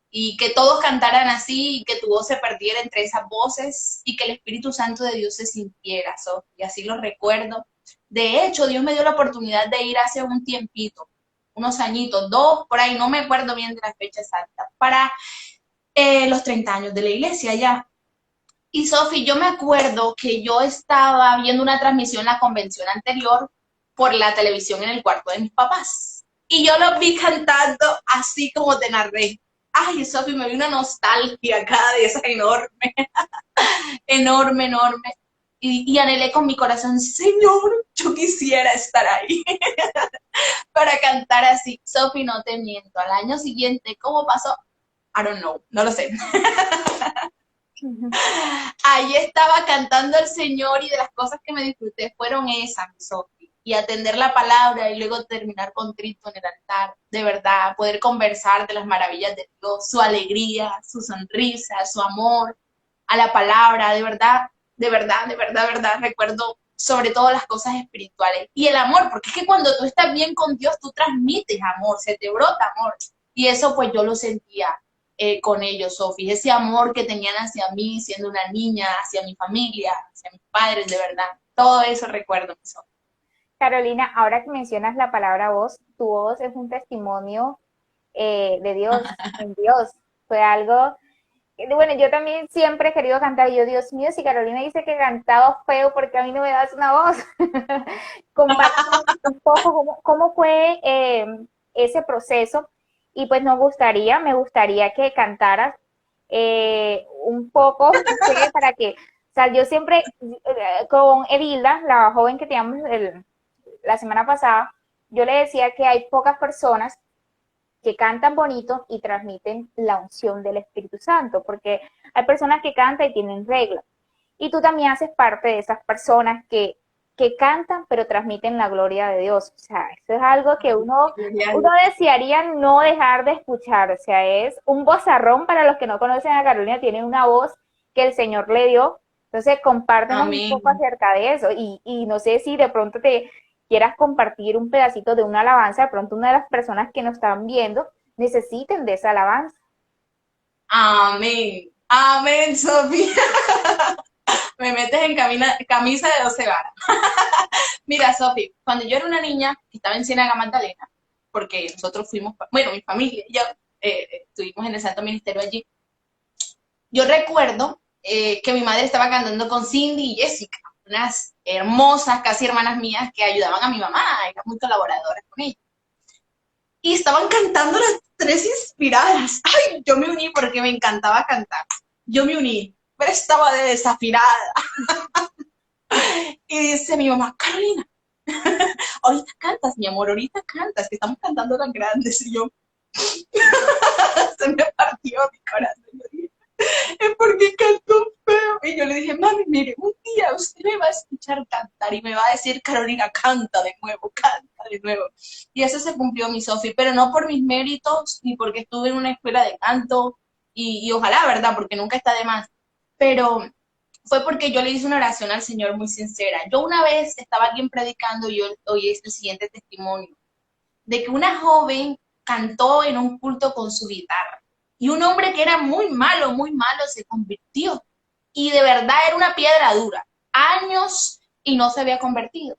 Y que todos cantaran así y que tu voz se perdiera entre esas voces y que el Espíritu Santo de Dios se sintiera, Sofi. Y así lo recuerdo. De hecho, Dios me dio la oportunidad de ir hace un tiempito, unos añitos, dos, por ahí, no me acuerdo bien de la fecha exacta, para los 30 años de la iglesia ya. Y Sofi, yo me acuerdo que yo estaba viendo una transmisión en la convención anterior por la televisión en el cuarto de mis papás. Y yo los vi cantando así como te narré. Ay, Sofi, me dio una nostalgia cada de esa enorme, enorme, enorme. Y anhelé con mi corazón, Señor, yo quisiera estar ahí para cantar así. Sofi, no te miento. Al año siguiente, ¿cómo pasó? I don't know, no lo sé. Ahí estaba cantando al Señor y de las cosas que me disfruté fueron esas, Sofi. Y atender la palabra y luego terminar contrito en el altar. De verdad, poder conversar de las maravillas de Dios, su alegría, su sonrisa, su amor a la palabra. De verdad, de verdad, de verdad, de verdad, recuerdo sobre todo las cosas espirituales. Y el amor, porque es que cuando tú estás bien con Dios, tú transmites amor, se te brota amor. Y eso pues yo lo sentía con ellos, Sofi, ese amor que tenían hacia mí, siendo una niña, hacia mi familia, hacia mis padres, de verdad. Todo eso recuerdo, Sofi. Carolina, ahora que mencionas la palabra voz, tu voz es un testimonio de Dios, en Dios. Fue algo, bueno, yo también siempre he querido cantar, y yo, Dios mío, si Carolina dice que cantaba feo, porque a mí no me das una voz. Compárteme un poco cómo fue ese proceso, y pues me gustaría que cantaras un poco, no sé, para que, o sea, yo siempre, con Edilda, la joven que teníamos la semana pasada, yo le decía que hay pocas personas que cantan bonito y transmiten la unción del Espíritu Santo, porque hay personas que cantan y tienen reglas. Y tú también haces parte de esas personas que cantan pero transmiten la gloria de Dios. O sea, eso es algo que uno desearía no dejar de escuchar. O sea, es un vozarrón para los que no conocen a Carolina, tiene una voz que el Señor le dio. Entonces, compártenos un poco Amén. acerca de eso. Y no sé si de pronto te quieras compartir un pedacito de una alabanza, de pronto una de las personas que nos están viendo necesiten de esa alabanza. Amén. Amén, Sofía. Me metes en camisa de 12 varas. Mira, Sofi, cuando yo era una niña, estaba en Ciénaga Magdalena, porque nosotros fuimos, bueno, mi familia y yo estuvimos en el Santo Ministerio allí. Yo recuerdo que mi madre estaba cantando con Cindy y Jessica, unas hermosas, casi hermanas mías que ayudaban a mi mamá, eran muy colaboradoras con ella. Y estaban cantando las tres inspiradas. Ay, yo me uní porque me encantaba cantar. Yo me uní, pero estaba de desafinada. Y dice mi mamá, Carolina, ahorita cantas, mi amor, ahorita cantas, que estamos cantando tan grandes. Y yo, se me partió mi corazón. Yo dije, es porque canto feo. Y yo le dije, mami, mire, un día usted me va a escuchar cantar y me va a decir, Carolina, canta de nuevo, canta de nuevo. Y eso se cumplió, mi Sofi, pero no por mis méritos, ni porque estuve en una escuela de canto, y ojalá, ¿verdad? Porque nunca está de más. Pero fue porque yo le hice una oración al Señor muy sincera. Yo una vez estaba alguien predicando y yo oí el siguiente testimonio, de que una joven cantó en un culto con su guitarra y un hombre que era muy malo, se convirtió. Y de verdad era una piedra dura, años y no se había convertido.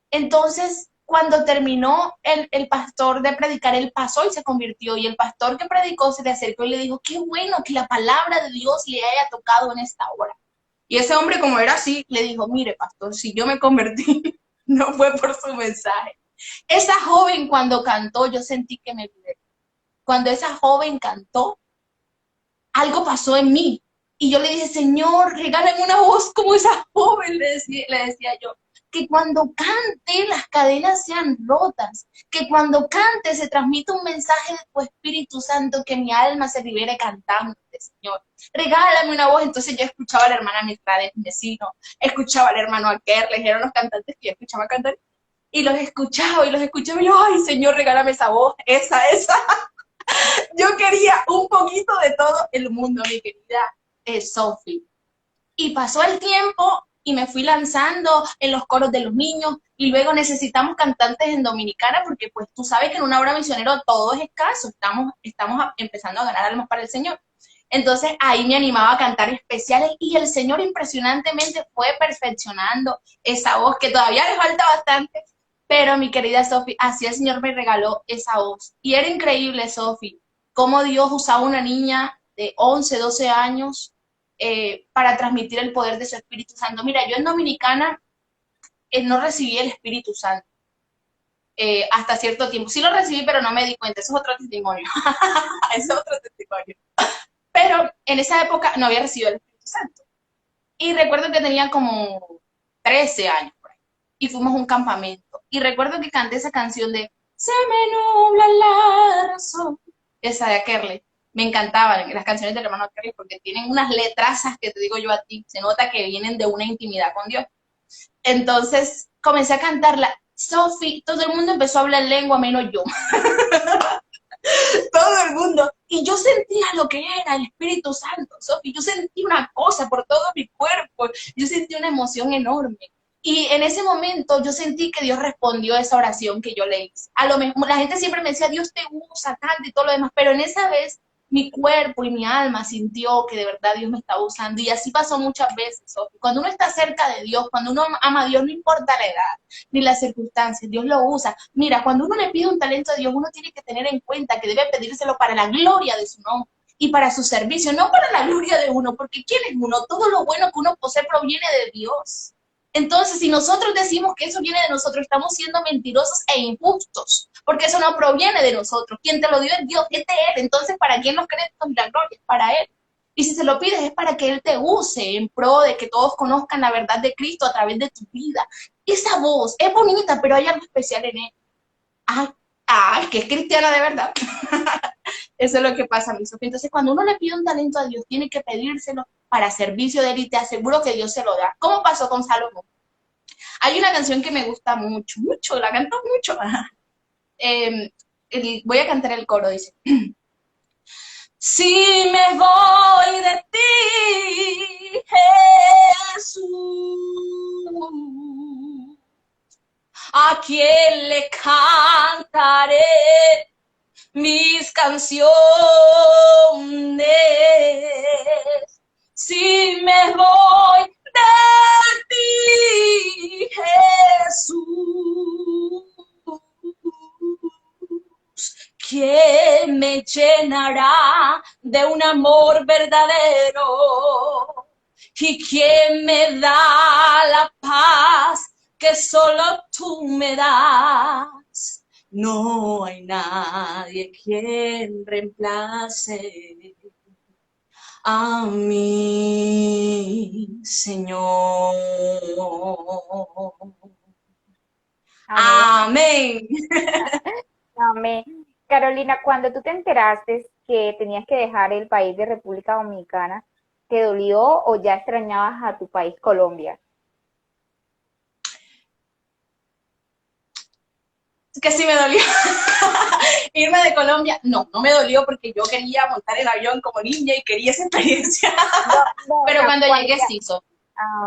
Entonces, cuando terminó el pastor de predicar, él pasó y se convirtió. Y el pastor que predicó se le acercó y le dijo, qué bueno que la palabra de Dios le haya tocado en esta hora. Y ese hombre, como era así, le dijo, mire, pastor, si yo me convertí, no fue por su mensaje. Esa joven cuando cantó, yo sentí que me liberé. Cuando esa joven cantó, algo pasó en mí. Y yo le dije, Señor, regálame una voz como esa joven, le decía yo. Que cuando cante las cadenas sean rotas, que cuando cante se transmita un mensaje de tu Espíritu Santo, que mi alma se libere cantándote, Señor. Regálame una voz. Entonces yo escuchaba a la hermana Mistrade, mi vecino, escuchaba al hermano Akerles, eran los cantantes que yo escuchaba cantar, y los escuchaba, y yo, ay, Señor, regálame esa voz, esa. Yo quería un poquito de todo el mundo, mi querida Sophie. Y pasó el tiempo y me fui lanzando en los coros de los niños, y luego necesitamos cantantes en Dominicana, porque pues tú sabes que en una obra misionera todo es escaso, estamos empezando a ganar almas para el Señor. Entonces ahí me animaba a cantar especiales, y el Señor impresionantemente fue perfeccionando esa voz, que todavía le falta bastante, pero mi querida Sophie, así el Señor me regaló esa voz. Y era increíble, Sophie, cómo Dios usaba una niña de 11, 12 años para transmitir el poder de su Espíritu Santo. Mira, yo en Dominicana no recibí el Espíritu Santo hasta cierto tiempo. Sí lo recibí, pero no me di cuenta. Eso es otro testimonio. Eso es otro testimonio. Pero en esa época no había recibido el Espíritu Santo. Y recuerdo que tenía como 13 años por ahí. Y fuimos a un campamento. Y recuerdo que canté esa canción de Se me nubla la razón. Esa de Akerle. Me encantaban las canciones del hermano Akerle, porque tienen unas letrazas que te digo yo a ti. Se nota que vienen de una intimidad con Dios. Entonces comencé a cantarla. Sophie, todo el mundo empezó a hablar lengua menos yo. Todo el mundo. Y yo sentía lo que era el Espíritu Santo, Sophie. Yo sentí una cosa por todo mi cuerpo. Yo sentí una emoción enorme. Y en ese momento yo sentí que Dios respondió a esa oración que yo le hice. A lo mejor la gente siempre me decía, Dios te usa, canta y todo lo demás, pero en esa vez mi cuerpo y mi alma sintió que de verdad Dios me estaba usando. Y así pasó muchas veces, Sophie. Cuando uno está cerca de Dios, cuando uno ama a Dios, no importa la edad ni las circunstancias, Dios lo usa. Mira, cuando uno le pide un talento a Dios, uno tiene que tener en cuenta que debe pedírselo para la gloria de su nombre y para su servicio, no para la gloria de uno, porque ¿quién es uno? Todo lo bueno que uno posee proviene de Dios. Entonces, si nosotros decimos que eso viene de nosotros, estamos siendo mentirosos e injustos, porque eso no proviene de nosotros. Quien te lo dio es Dios, es de Él. Entonces, ¿para quién los créditos y la gloria? Para Él. Y si se lo pides es para que Él te use en pro de que todos conozcan la verdad de Cristo a través de tu vida. Esa voz es bonita, pero hay algo especial en Él. Es que es cristiana de verdad. Eso es lo que pasa, mi Sofía. Entonces, cuando uno le pide un talento a Dios, tiene que pedírselo para servicio de Él, y te aseguro que Dios se lo da. ¿Cómo pasó con Salomón? Hay una canción que me gusta mucho, la canto mucho. Voy a cantar el coro, dice. Si me voy de ti, Jesús, ¿a quién le cantaré mis canciones? Si me voy de ti, Jesús, ¿quién me llenará de un amor verdadero? ¿Y quién me da la paz que solo tú me das? No hay nadie quien reemplace a mi Señor. Amén. Amén. Amén. Carolina, cuando tú te enteraste que tenías que dejar el país de República Dominicana, ¿te dolió o ya extrañabas a tu país, Colombia? Que sí me dolió. Irme de Colombia, no me dolió, porque yo quería montar el avión como niña y quería esa experiencia. No, Pero cuando llegué sí hizo.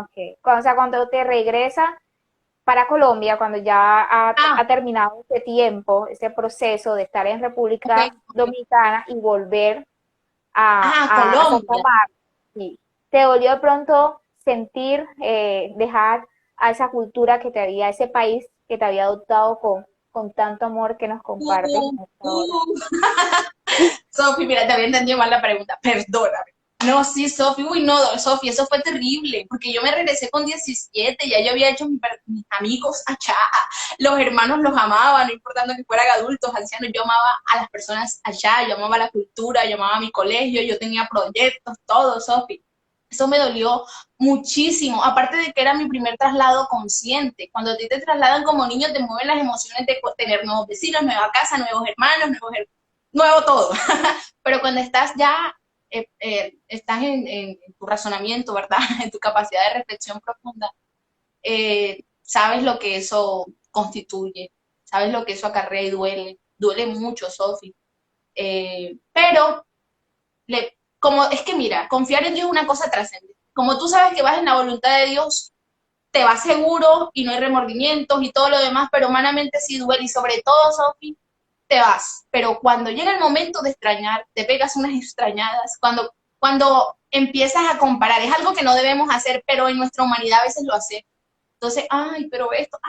ok. O sea, cuando te regresas para Colombia, cuando ya ha terminado ese tiempo, ese proceso de estar en Okay. República Dominicana y volver a Colombia. conformar, sí. ¿Te dolió de pronto sentir, dejar a esa cultura que te había, ese país que te había adoptado con tanto amor que nos compartes en esta hora? Sofi, mira, te había entendido mal la pregunta, perdóname. No, sí, Sofi, uy, no, Sofi, eso fue terrible, porque yo me regresé con 17, ya yo había hecho mis amigos allá, los hermanos los amaba, no importando que fueran adultos, ancianos, yo amaba a las personas allá, yo amaba la cultura, yo amaba mi colegio, yo tenía proyectos, todo, Sofi. Eso me dolió muchísimo, aparte de que era mi primer traslado consciente. Cuando a ti te trasladan como niño, te mueven las emociones de tener nuevos vecinos, nueva casa, nuevos hermanos, nuevo todo. Pero cuando estás ya estás en tu razonamiento, ¿verdad? En tu capacidad de reflexión profunda, sabes lo que eso constituye, sabes lo que eso acarrea y duele mucho, Sofi. Pero, como es que mira, confiar en Dios es una cosa trascendente. Como tú sabes que vas en la voluntad de Dios, te vas seguro y no hay remordimientos y todo lo demás, pero humanamente sí duele y sobre todo, Sofi, te vas. Pero cuando llega el momento de extrañar, te pegas unas extrañadas, cuando empiezas a comparar, es algo que no debemos hacer, pero en nuestra humanidad a veces lo hacemos. Entonces, ay, pero esto,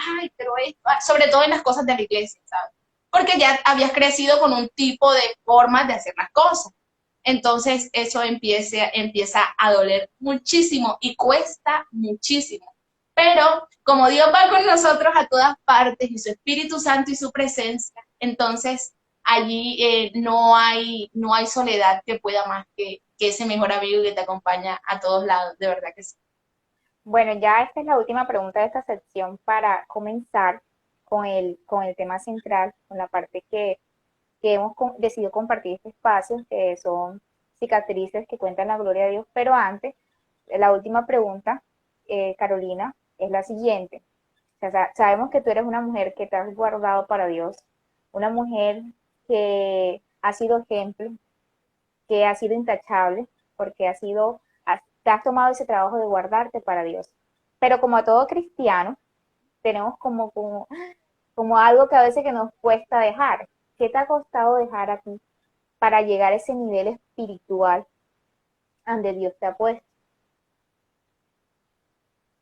sobre todo en las cosas de la iglesia, ¿sabes? Porque ya habías crecido con un tipo de formas de hacer las cosas. Entonces, eso empieza a doler muchísimo y cuesta muchísimo. Pero como Dios va con nosotros a todas partes y su Espíritu Santo y su presencia, entonces allí no hay soledad que pueda más que ese mejor amigo que te acompaña a todos lados, de verdad que sí. Bueno, ya esta es la última pregunta de esta sección para comenzar con el tema central, con la parte que hemos decidido compartir este espacio, que son cicatrices que cuentan la gloria de Dios. Pero antes, la última pregunta, Carolina, es la siguiente. O sea, sabemos que tú eres una mujer que te has guardado para Dios, una mujer que ha sido ejemplo, que ha sido intachable, porque te has tomado ese trabajo de guardarte para Dios. Pero como a todo cristiano, tenemos como algo que a veces que nos cuesta dejar. ¿Qué te ha costado dejar a ti para llegar a ese nivel espiritual donde Dios te ha puesto?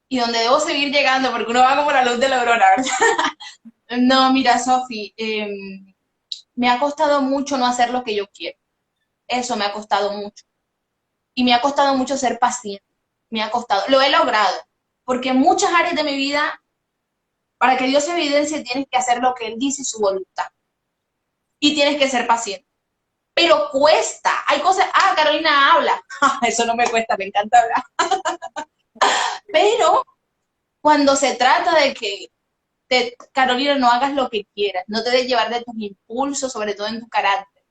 Y donde debo seguir llegando, porque uno va como la luz de la aurora, ¿verdad? No, mira, Sofi, me ha costado mucho no hacer lo que yo quiero. Eso me ha costado mucho. Y me ha costado mucho ser paciente. Me ha costado. Lo he logrado. Porque en muchas áreas de mi vida, para que Dios se evidencie, tienes que hacer lo que Él dice y su voluntad. Y tienes que ser paciente. Pero cuesta. Hay cosas. Ah, Carolina habla. Eso no me cuesta, me encanta hablar. Pero cuando se trata de que Carolina, no hagas lo que quieras, no te dejes llevar de tus impulsos, sobre todo en tu carácter.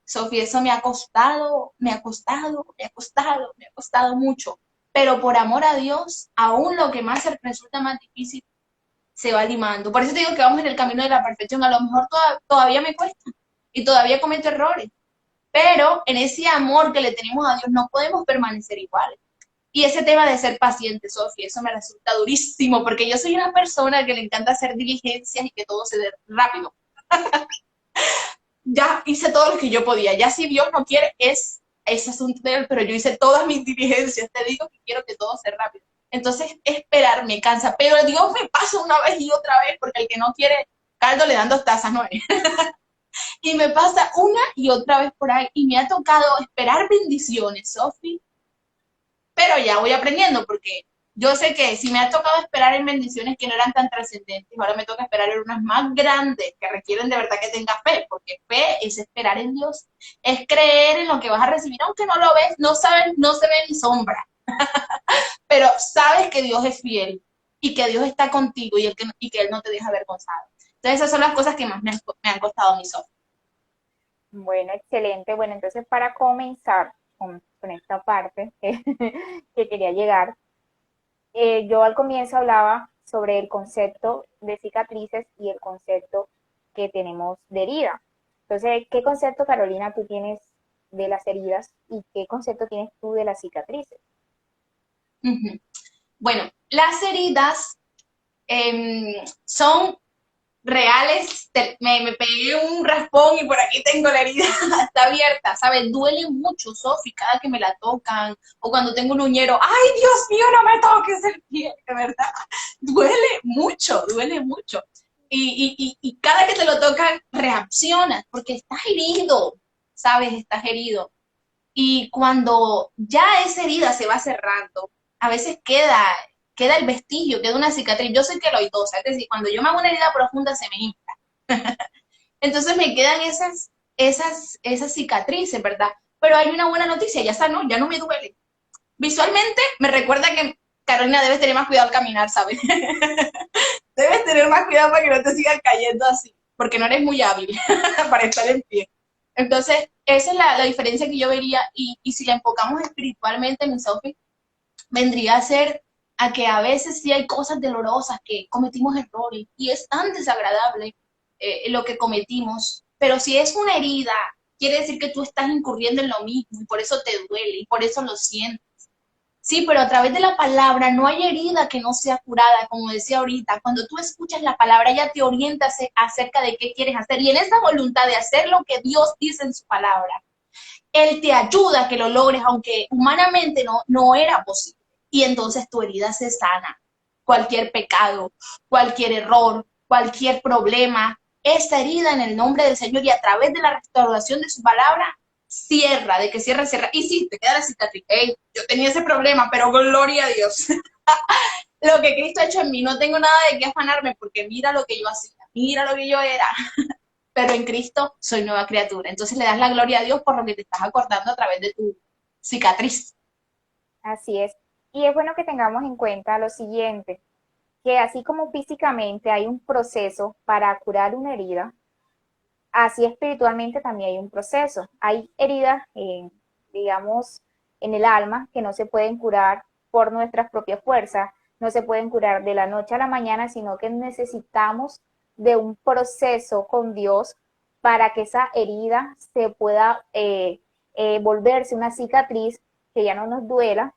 Sofía, eso me ha costado, me ha costado, me ha costado, me ha costado mucho. Pero por amor a Dios, aún lo que más se resulta más difícil se va limando. Por eso te digo que vamos en el camino de la perfección. A lo mejor todavía me cuesta y todavía cometo errores. Pero en ese amor que le tenemos a Dios no podemos permanecer iguales. Y ese tema de ser paciente, Sofía, eso me resulta durísimo, porque yo soy una persona que le encanta hacer diligencias y que todo se dé rápido. Ya hice todo lo que yo podía. Ya si Dios no quiere, es ese asunto de él, pero yo hice todas mis diligencias. Te digo que quiero que todo sea rápido. Entonces, esperar me cansa, pero Dios me pasa una vez y otra vez, porque el que no quiere caldo le dan 2 tazas, ¿no? Y me pasa una y otra vez por ahí, y me ha tocado esperar bendiciones, Sofi, pero ya voy aprendiendo, porque yo sé que si me ha tocado esperar en bendiciones que no eran tan trascendentes, ahora me toca esperar en unas más grandes que requieren de verdad que tengas fe, porque fe es esperar en Dios, es creer en lo que vas a recibir, aunque no lo ves, no sabes, no se ve ni sombra, pero sabes que Dios es fiel y que Dios está contigo y que Él no te deja avergonzado. Entonces esas son las cosas que más me han costado mis ojos. Bueno, excelente. Bueno, entonces para comenzar con esta parte que quería llegar, yo al comienzo hablaba sobre el concepto de cicatrices y el concepto que tenemos de herida. Entonces, ¿qué concepto, Carolina, tú tienes de las heridas y qué concepto tienes tú de las cicatrices? Uh -huh. Bueno, las heridas son reales, me pegué un raspón y por aquí tengo la herida, está abierta, ¿sabes? Duele mucho, Sofi, cada que me la tocan, o cuando tengo un uñero, ¡ay, Dios mío, no me toques el pie! De verdad, duele mucho. Y cada que te lo tocan, reaccionas, porque estás herido, ¿sabes? Estás herido. Y cuando ya esa herida se va cerrando, a veces queda el vestigio, queda una cicatriz. Yo soy queloidosa, es decir, cuando yo me hago una herida profunda se me infla. Entonces me quedan esas cicatrices, ¿verdad? Pero hay una buena noticia, ya sanó, ya no me duele. Visualmente me recuerda que Carolina debes tener más cuidado al caminar, ¿sabes? Debes tener más cuidado para que no te sigan cayendo así, porque no eres muy hábil para estar en pie. Entonces, esa es la diferencia que yo vería, y si la enfocamos espiritualmente, mi Sophie, vendría a ser a que a veces sí hay cosas dolorosas, que cometimos errores, y es tan desagradable lo que cometimos, pero si es una herida, quiere decir que tú estás incurriendo en lo mismo, y por eso te duele, y por eso lo sientes. Sí, pero a través de la palabra no hay herida que no sea curada, como decía ahorita. Cuando tú escuchas la palabra, ella te orienta acerca de qué quieres hacer. Y en esa voluntad de hacer lo que Dios dice en su palabra, Él te ayuda a que lo logres, aunque humanamente no era posible. Y entonces tu herida se sana. Cualquier pecado, cualquier error, cualquier problema, esta herida en el nombre del Señor y a través de la restauración de su palabra, cierra, de que cierra, cierra. Y sí, te queda la cicatriz. Hey, yo tenía ese problema, pero gloria a Dios. Lo que Cristo ha hecho en mí, no tengo nada de qué afanarme porque mira lo que yo hacía, mira lo que yo era, pero en Cristo soy nueva criatura. Entonces le das la gloria a Dios por lo que te estás acordando a través de tu cicatriz. Así es. Y es bueno que tengamos en cuenta lo siguiente, que así como físicamente hay un proceso para curar una herida, así espiritualmente también hay un proceso. Hay heridas, digamos, en el alma que no se pueden curar por nuestras propias fuerzas, no se pueden curar de la noche a la mañana, sino que necesitamos de un proceso con Dios para que esa herida se pueda volverse una cicatriz que ya no nos duela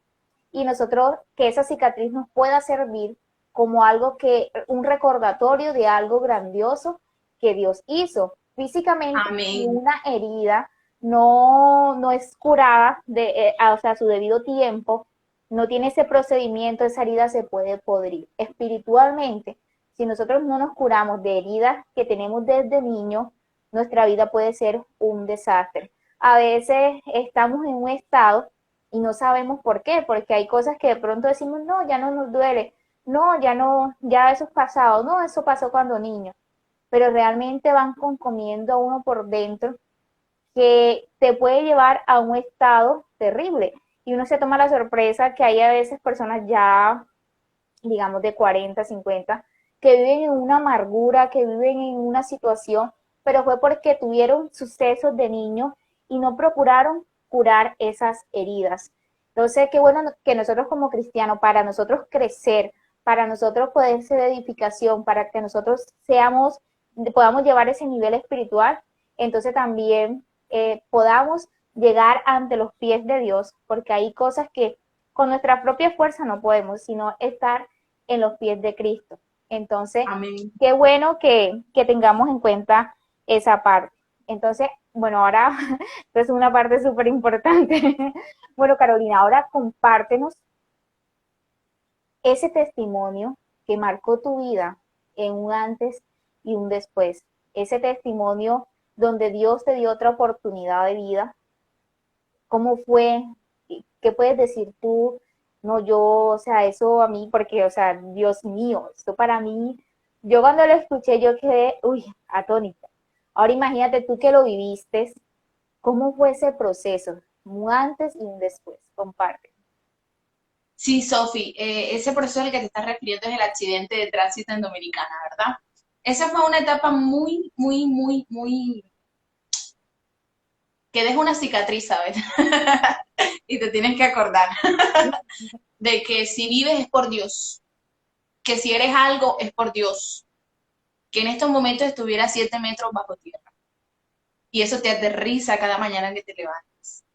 y nosotros que esa cicatriz nos pueda servir como algo que, un recordatorio de algo grandioso que Dios hizo. Físicamente, si Amén. una herida no es curada o sea, a su debido tiempo, no tiene ese procedimiento, esa herida se puede podrir. Espiritualmente, si nosotros no nos curamos de heridas que tenemos desde niños, nuestra vida puede ser un desastre. A veces estamos en un estado y no sabemos por qué, porque hay cosas que de pronto decimos, no, ya no nos duele, no, ya no, ya eso es pasado, no, eso pasó cuando niño, pero realmente van comiendo a uno por dentro que te puede llevar a un estado terrible. Y uno se toma la sorpresa que hay a veces personas ya, digamos, de 40, 50, que viven en una amargura, que viven en una situación, pero fue porque tuvieron sucesos de niños y no procuraron curar esas heridas. Entonces, qué bueno que nosotros como cristianos, para nosotros crecer, para nosotros poder ser edificación, para que nosotros seamos, podamos llevar ese nivel espiritual, entonces también podamos llegar ante los pies de Dios, porque hay cosas que con nuestra propia fuerza no podemos, sino estar en los pies de Cristo. Entonces, Amén. qué bueno que tengamos en cuenta esa parte. Entonces, bueno, ahora es una parte súper importante. Bueno, Carolina, ahora compártenos ese testimonio que marcó tu vida en un antes y un después. Ese testimonio donde Dios te dio otra oportunidad de vida. ¿Cómo fue? ¿Qué puedes decir tú? No, yo, o sea, eso a mí, porque, o sea, Dios mío, esto para mí, yo cuando lo escuché, yo quedé, uy, atónita. Ahora imagínate tú que lo viviste, ¿cómo fue ese proceso? Un antes y un después, comparte. Sí, Sofi, ese proceso al que te estás refiriendo es el accidente de tránsito en Dominicana, ¿verdad? Esa fue una etapa muy, muy, muy, muy, que deja una cicatriz, ¿sabes? Y te tienes que acordar de que si vives es por Dios, que si eres algo es por Dios, que en estos momentos estuviera 7 metros bajo tierra. Y eso te aterriza cada mañana que te levantas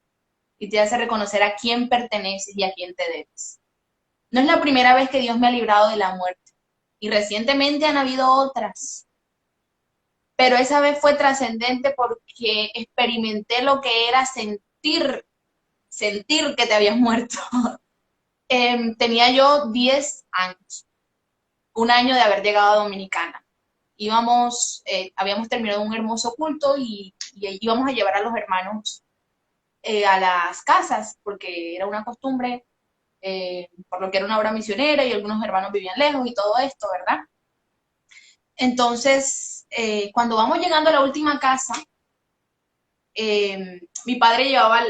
y te hace reconocer a quién perteneces y a quién te debes. No es la primera vez que Dios me ha librado de la muerte y recientemente han habido otras, pero esa vez fue trascendente porque experimenté lo que era sentir que te habías muerto. Tenía yo 10 años, un año de haber llegado a Dominicana. Habíamos terminado un hermoso culto y íbamos a llevar a los hermanos a las casas, porque era una costumbre, por lo que era una obra misionera y algunos hermanos vivían lejos y todo esto, ¿verdad? Entonces, cuando vamos llegando a la última casa, mi padre llevaba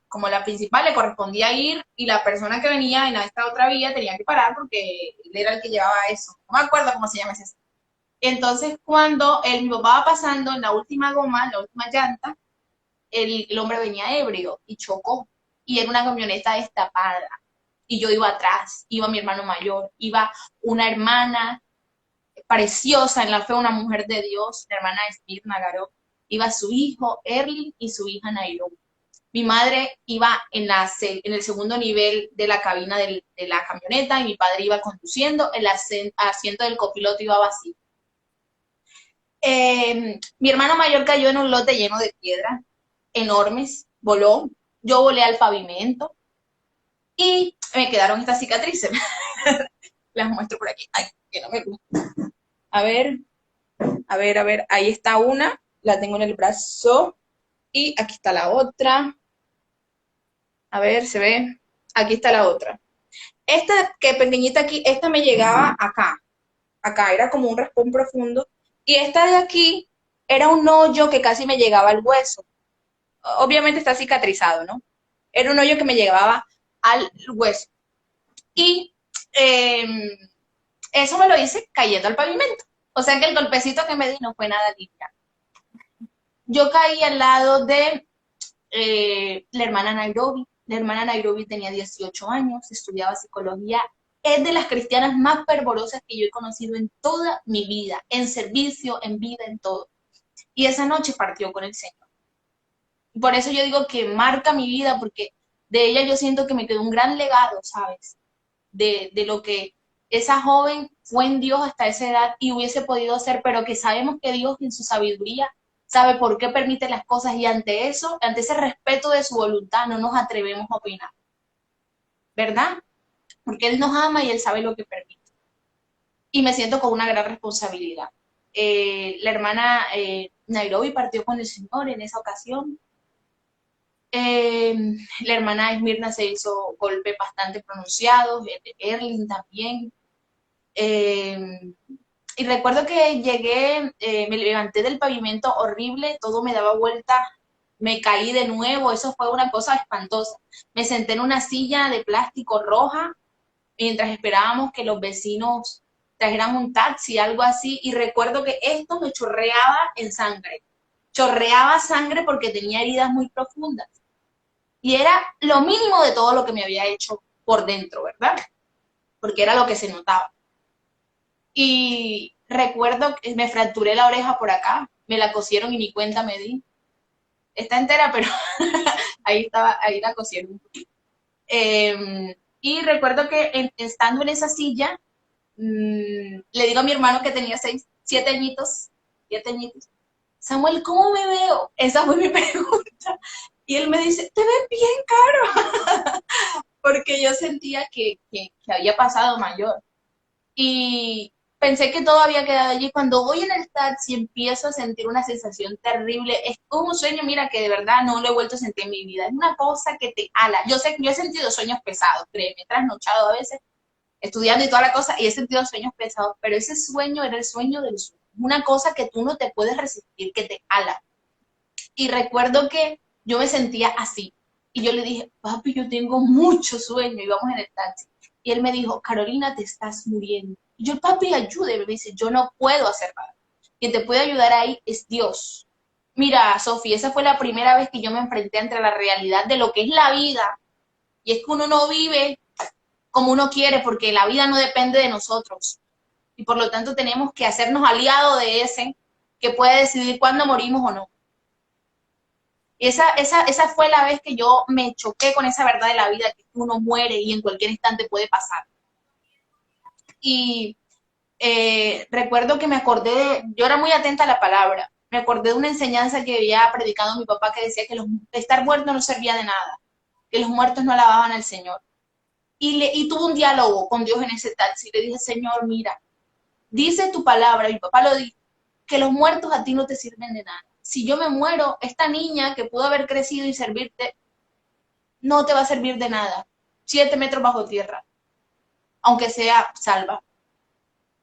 como la principal, le correspondía ir y la persona que venía en esta otra vía tenía que parar porque él era el que llevaba eso. No me acuerdo cómo se llama ese. Entonces, cuando mi papá va pasando en la última goma, en la última llanta, el hombre venía ebrio y chocó. Y era una camioneta destapada. Y yo iba atrás, iba mi hermano mayor, iba una hermana preciosa en la fe, una mujer de Dios, la hermana Esmirna Garó, iba su hijo Erling y su hija Nairobi. Mi madre iba en el segundo nivel de la cabina de la camioneta y mi padre iba conduciendo, el asiento del copiloto iba vacío. Mi hermano mayor cayó en un lote lleno de piedras enormes, voló, yo volé al pavimento y me quedaron estas cicatrices. Las muestro por aquí. Ay, que no me gusta. A ver, a ver, ahí está una, la tengo en el brazo y aquí está la otra. A ver, se ve, aquí está la otra. Esta que pequeñita aquí, esta me llegaba acá era como un raspón profundo y esta de aquí era un hoyo que casi me llegaba al hueso. Obviamente está cicatrizado, ¿no? Era un hoyo que me llegaba al hueso. Y eh, eso me lo hice cayendo al pavimento. O sea que el golpecito que me di no fue nada limpio. Yo caí al lado de la hermana Nairobi. La hermana Nairobi tenía 18 años, estudiaba psicología. Es de las cristianas más fervorosas que yo he conocido en toda mi vida, en servicio, en vida, en todo. Y esa noche partió con el Señor. Y por eso yo digo que marca mi vida, porque de ella yo siento que me quedó un gran legado, ¿sabes? De lo que esa joven fue en Dios hasta esa edad y hubiese podido hacer, pero que sabemos que Dios en su sabiduría sabe por qué permite las cosas y ante eso, ante ese respeto de su voluntad, no nos atrevemos a opinar, ¿verdad? Porque Él nos ama y Él sabe lo que permite. Y me siento con una gran responsabilidad. La hermana Nairobi partió con el Señor en esa ocasión. La hermana Esmirna se hizo golpes bastante pronunciados, Erling también. Eh, y recuerdo que llegué, me levanté del pavimento horrible, todo me daba vuelta, me caí de nuevo, eso fue una cosa espantosa. Me senté en una silla de plástico roja mientras esperábamos que los vecinos trajeran un taxi, algo así, y recuerdo que esto me chorreaba sangre porque tenía heridas muy profundas. Y era lo mínimo de todo lo que me había hecho por dentro, ¿verdad? Porque era lo que se notaba. Y recuerdo que me fracturé la oreja por acá, me la cosieron y ni cuenta me di. Está entera, pero ahí estaba, ahí la cosieron un poquito. Y recuerdo que estando en esa silla, le digo a mi hermano que tenía 7 añitos, Samuel, ¿cómo me veo? Esa fue mi pregunta. Y él me dice, te ves bien, Caro, porque yo sentía que había pasado mayor. Y pensé que todo había quedado allí. Cuando voy en el taxi empiezo a sentir una sensación terrible. Es como un sueño, mira, que de verdad no lo he vuelto a sentir en mi vida. Es una cosa que te ala. Yo sé que yo he sentido sueños pesados, créeme, he trasnochado a veces estudiando y toda la cosa y he sentido sueños pesados, pero ese sueño era el sueño del sueño. Una cosa que tú no te puedes resistir, que te ala. Y recuerdo que yo me sentía así. Y yo le dije, papi, yo tengo mucho sueño. Y vamos en el taxi. Y él me dijo, Carolina, te estás muriendo. Y yo, papi, ayúdeme. Me dice, yo no puedo hacer nada. Quien te puede ayudar ahí es Dios. Mira, Sofía, esa fue la primera vez que yo me enfrenté ante la realidad de lo que es la vida. Y es que uno no vive como uno quiere, porque la vida no depende de nosotros. Y por lo tanto tenemos que hacernos aliados de ese que puede decidir cuándo morimos o no. Esa fue la vez que yo me choqué con esa verdad de la vida, que uno muere y en cualquier instante puede pasar. Y recuerdo que me acordé, yo era muy atenta a la palabra, me acordé de una enseñanza que había predicado mi papá que decía que estar muerto no servía de nada, que los muertos no alababan al Señor. Y tuve un diálogo con Dios en ese taxi y le dije, Señor, mira, dice tu palabra, mi papá lo dijo, que los muertos a ti no te sirven de nada. si yo me muero, esta niña que pudo haber crecido y servirte, no te va a servir de nada. 7 metros bajo tierra, aunque sea salva.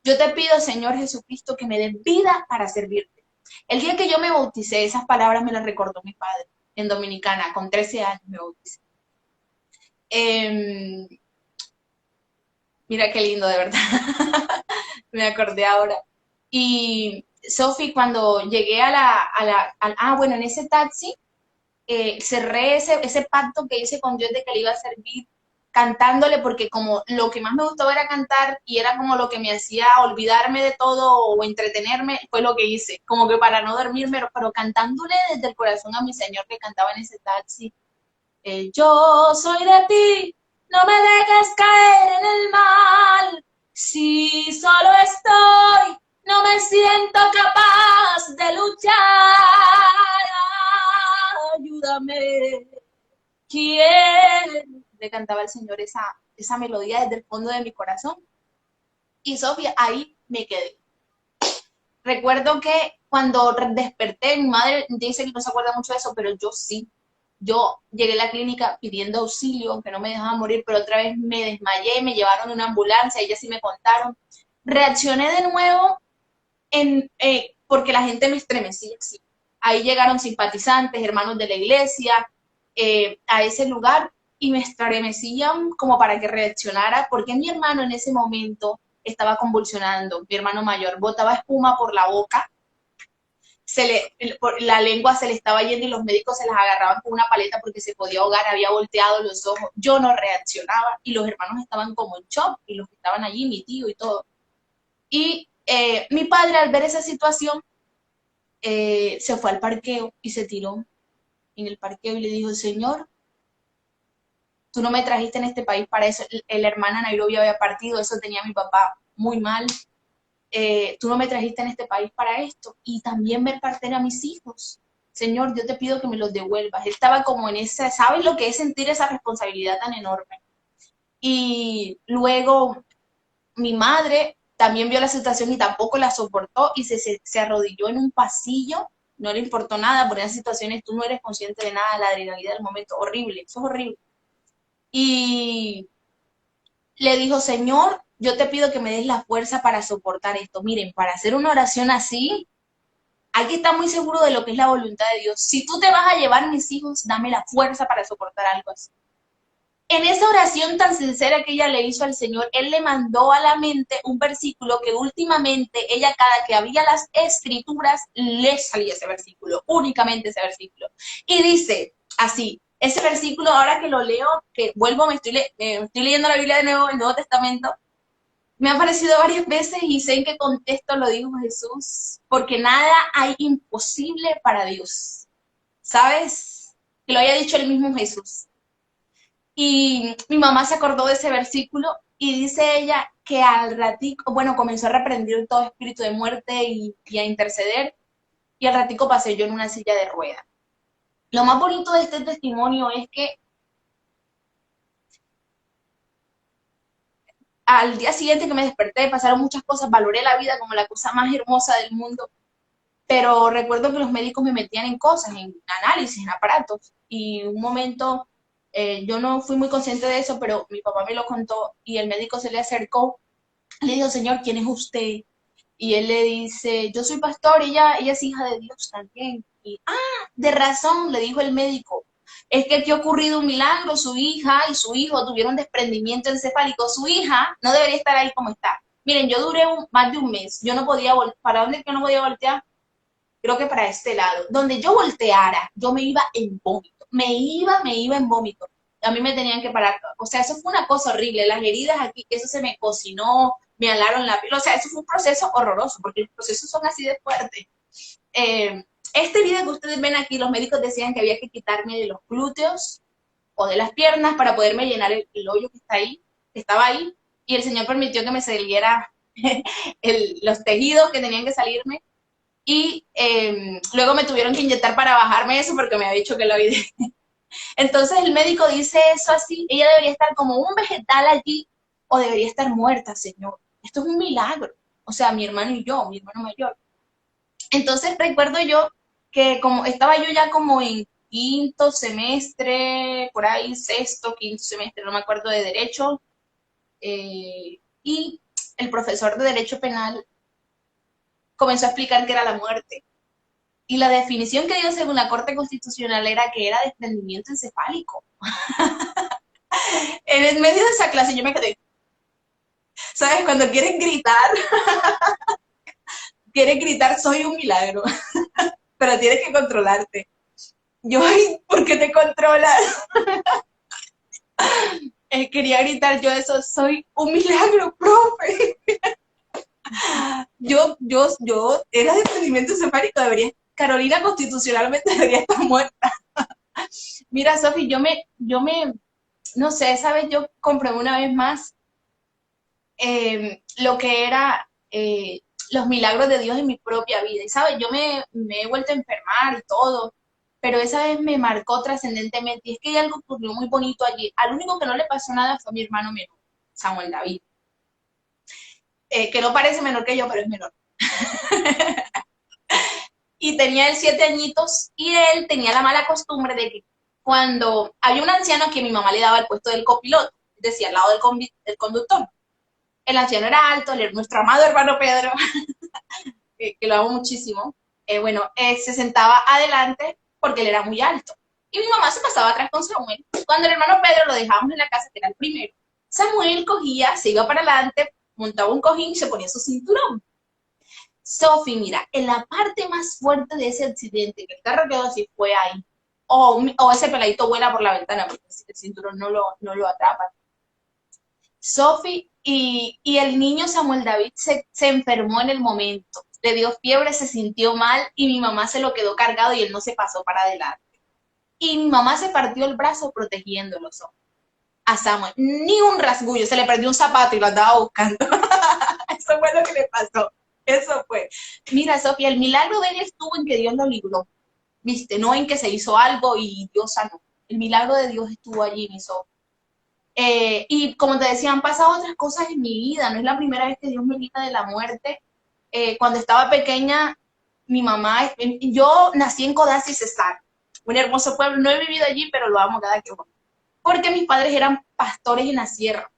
Yo te pido, Señor Jesucristo, que me des vida para servirte. El día que yo me bauticé, esas palabras me las recordó mi padre en Dominicana, con 13 años me bauticé. Eh, Mira qué lindo, de verdad. Me acordé ahora. Y Sofi, cuando llegué bueno, en ese taxi, cerré ese pacto que hice con Dios de que le iba a servir cantándole, porque como lo que más me gustaba era cantar y era como lo que me hacía olvidarme de todo o entretenerme, fue lo que hice, como que para no dormirme, pero cantándole desde el corazón a mi Señor que cantaba en ese taxi. Yo soy de ti, no me dejes caer en el mal. Si solo estoy, no me siento capaz de luchar. Ayúdame. ¿Quién? Le cantaba el Señor esa melodía desde el fondo de mi corazón. Y Sofía, ahí me quedé. Recuerdo que cuando desperté, mi madre dice que no se acuerda mucho de eso, pero yo sí. Yo llegué a la clínica pidiendo auxilio, aunque no me dejaban morir, pero otra vez me desmayé, me llevaron a una ambulancia, ellas sí me contaron. Reaccioné de nuevo porque la gente me estremecía así. Ahí llegaron simpatizantes, hermanos de la iglesia, a ese lugar y me estremecían como para que reaccionara, porque mi hermano en ese momento estaba convulsionando, mi hermano mayor, botaba espuma por la boca, la lengua se le estaba yendo y los médicos se las agarraban con una paleta porque se podía ahogar, había volteado los ojos, yo no reaccionaba y los hermanos estaban como en shock y los que estaban allí, mi tío y todo. Y mi padre al ver esa situación se fue al parqueo y se tiró en el parqueo y le dijo, Señor, tú no me trajiste en este país para eso. El hermano Nairobi había partido, eso tenía a mi papá muy mal. Tú no me trajiste en este país para esto. Y también ver partir a mis hijos. Señor, yo te pido que me los devuelvas. Él estaba como en esa, ¿sabes lo que es sentir esa responsabilidad tan enorme? Y luego mi madre también vio la situación y tampoco la soportó y se arrodilló en un pasillo, no le importó nada, por esas situaciones tú no eres consciente de nada, la adrenalina del momento, horrible, eso es horrible. Y le dijo, Señor, yo te pido que me des la fuerza para soportar esto. Miren, para hacer una oración así, hay que estar muy seguro de lo que es la voluntad de Dios. Si tú te vas a llevar mis hijos, dame la fuerza para soportar algo así. En esa oración tan sincera que ella le hizo al Señor, Él le mandó a la mente un versículo que últimamente ella cada que abría las escrituras le salía ese versículo, únicamente ese versículo. Y dice así, ese versículo ahora que lo leo, que vuelvo, estoy leyendo la Biblia de nuevo, el Nuevo Testamento, me ha aparecido varias veces y sé en qué contexto lo dijo Jesús, porque nada hay imposible para Dios. ¿Sabes? Que lo haya dicho el mismo Jesús. Y mi mamá se acordó de ese versículo y dice ella que al ratico, bueno, comenzó a reprender todo espíritu de muerte y a interceder, y al ratico pasé yo en una silla de ruedas. Lo más bonito de este testimonio es que al día siguiente que me desperté pasaron muchas cosas, valoré la vida como la cosa más hermosa del mundo, pero recuerdo que los médicos me metían en cosas, en análisis, en aparatos, y un momento yo no fui muy consciente de eso, pero mi papá me lo contó y el médico se le acercó, le dijo, Señor, ¿quién es usted? Y él le dice, yo soy pastor, ella es hija de Dios también. Y, de razón, le dijo el médico, es que aquí ha ocurrido un milagro, su hija y su hijo tuvieron desprendimiento encefálico, su hija no debería estar ahí como está. Miren, yo duré más de un mes, yo no podía voltear, ¿para dónde yo no podía voltear? Creo que para este lado. Donde yo volteara, yo me iba en vómito, me iba en vómito. A mí me tenían que parar, o sea, eso fue una cosa horrible, las heridas aquí, eso se me cocinó, me alaron la piel, o sea, eso fue un proceso horroroso, porque los procesos son así de fuertes. Este video que ustedes ven aquí, los médicos decían que había que quitarme de los glúteos o de las piernas para poderme llenar el hoyo que está ahí, que estaba ahí, y el Señor permitió que me saliera los tejidos que tenían que salirme, y luego me tuvieron que inyectar para bajarme eso porque me había dicho que lo había. Entonces el médico dice eso así, ella debería estar como un vegetal allí o debería estar muerta, Señor. Esto es un milagro. O sea, mi hermano y yo, mi hermano mayor. Entonces recuerdo yo que como estaba yo ya como en quinto semestre, por ahí, sexto, quinto semestre, no me acuerdo de derecho, y el profesor de Derecho Penal comenzó a explicar qué era la muerte. Y la definición que dio según la Corte Constitucional era que era desprendimiento encefálico. En el medio de esa clase yo me quedé, ¿sabes? Cuando quieren gritar, soy un milagro, pero tienes que controlarte. Yo, ay, ¿por qué te controlas? Quería gritar yo eso, soy un milagro, profe. Yo era desprendimiento encefálico, debería, Carolina constitucionalmente debería estar muerta. Mira, Sofi, no sé, ¿sabes? Yo compré una vez más lo que era los milagros de Dios en mi propia vida. Y, ¿sabes? Me he vuelto a enfermar y todo, pero esa vez me marcó trascendentemente. Y es que hay algo ocurrió muy bonito allí. Al único que no le pasó nada fue a mi hermano menor, Samuel David, que no parece menor que yo, pero es menor. Y tenía él 7 añitos y él tenía la mala costumbre de que cuando había un anciano que mi mamá le daba el puesto del copiloto, decía al lado del conductor. El anciano era alto, nuestro amado hermano Pedro, que lo amo muchísimo, se sentaba adelante porque él era muy alto. Y mi mamá se pasaba atrás con Samuel. Cuando el hermano Pedro lo dejábamos en la casa, que era el primero, Samuel cogía, se iba para adelante, montaba un cojín y se ponía su cinturón. Sofi, mira, en la parte más fuerte de ese accidente, que el carro quedó así, fue ahí. O ese peladito vuela por la ventana, porque el cinturón no lo atrapa. Sofi y el niño Samuel David se enfermó en el momento. Le dio fiebre, se sintió mal y mi mamá se lo quedó cargado y él no se pasó para adelante. Y mi mamá se partió el brazo protegiéndolo a Samuel. Ni un rasguño, se le perdió un zapato y lo andaba buscando. Eso fue lo que le pasó. Eso fue. Mira, Sofía, el milagro de él estuvo en que Dios lo libró. ¿Viste? No en que se hizo algo y Dios sanó. El milagro de Dios estuvo allí, mi Sofía. Y como te decía, han pasado otras cosas en mi vida. No es la primera vez que Dios me libra de la muerte. Cuando estaba pequeña, mi mamá, yo nací en Codazzi, Cesar, un hermoso pueblo. No he vivido allí, pero lo amo cada que voy. Porque mis padres eran pastores en la sierra.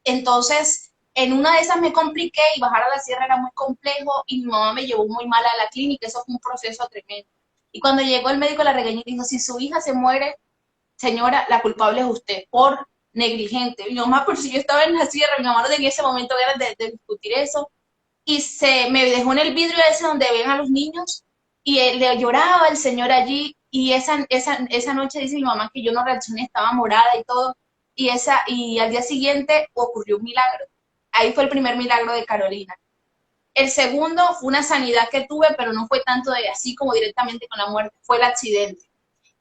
Entonces, en una de esas me compliqué y bajar a la sierra era muy complejo y mi mamá me llevó muy mal a la clínica. Eso fue un proceso tremendo. Y cuando llegó el médico la regañó y dijo, si su hija se muere, señora, la culpable es usted por negligente. Mi mamá, por si yo estaba en la sierra, mi mamá no tenía ese momento ganas de discutir eso. Y me dejó en el vidrio ese donde ven a los niños y le lloraba el señor allí. Y esa noche dice mi mamá que yo no reaccioné, estaba morada y todo. Y al día siguiente ocurrió un milagro. Ahí fue el primer milagro de Carolina. El segundo fue una sanidad que tuve, pero no fue tanto de así como directamente con la muerte, fue el accidente.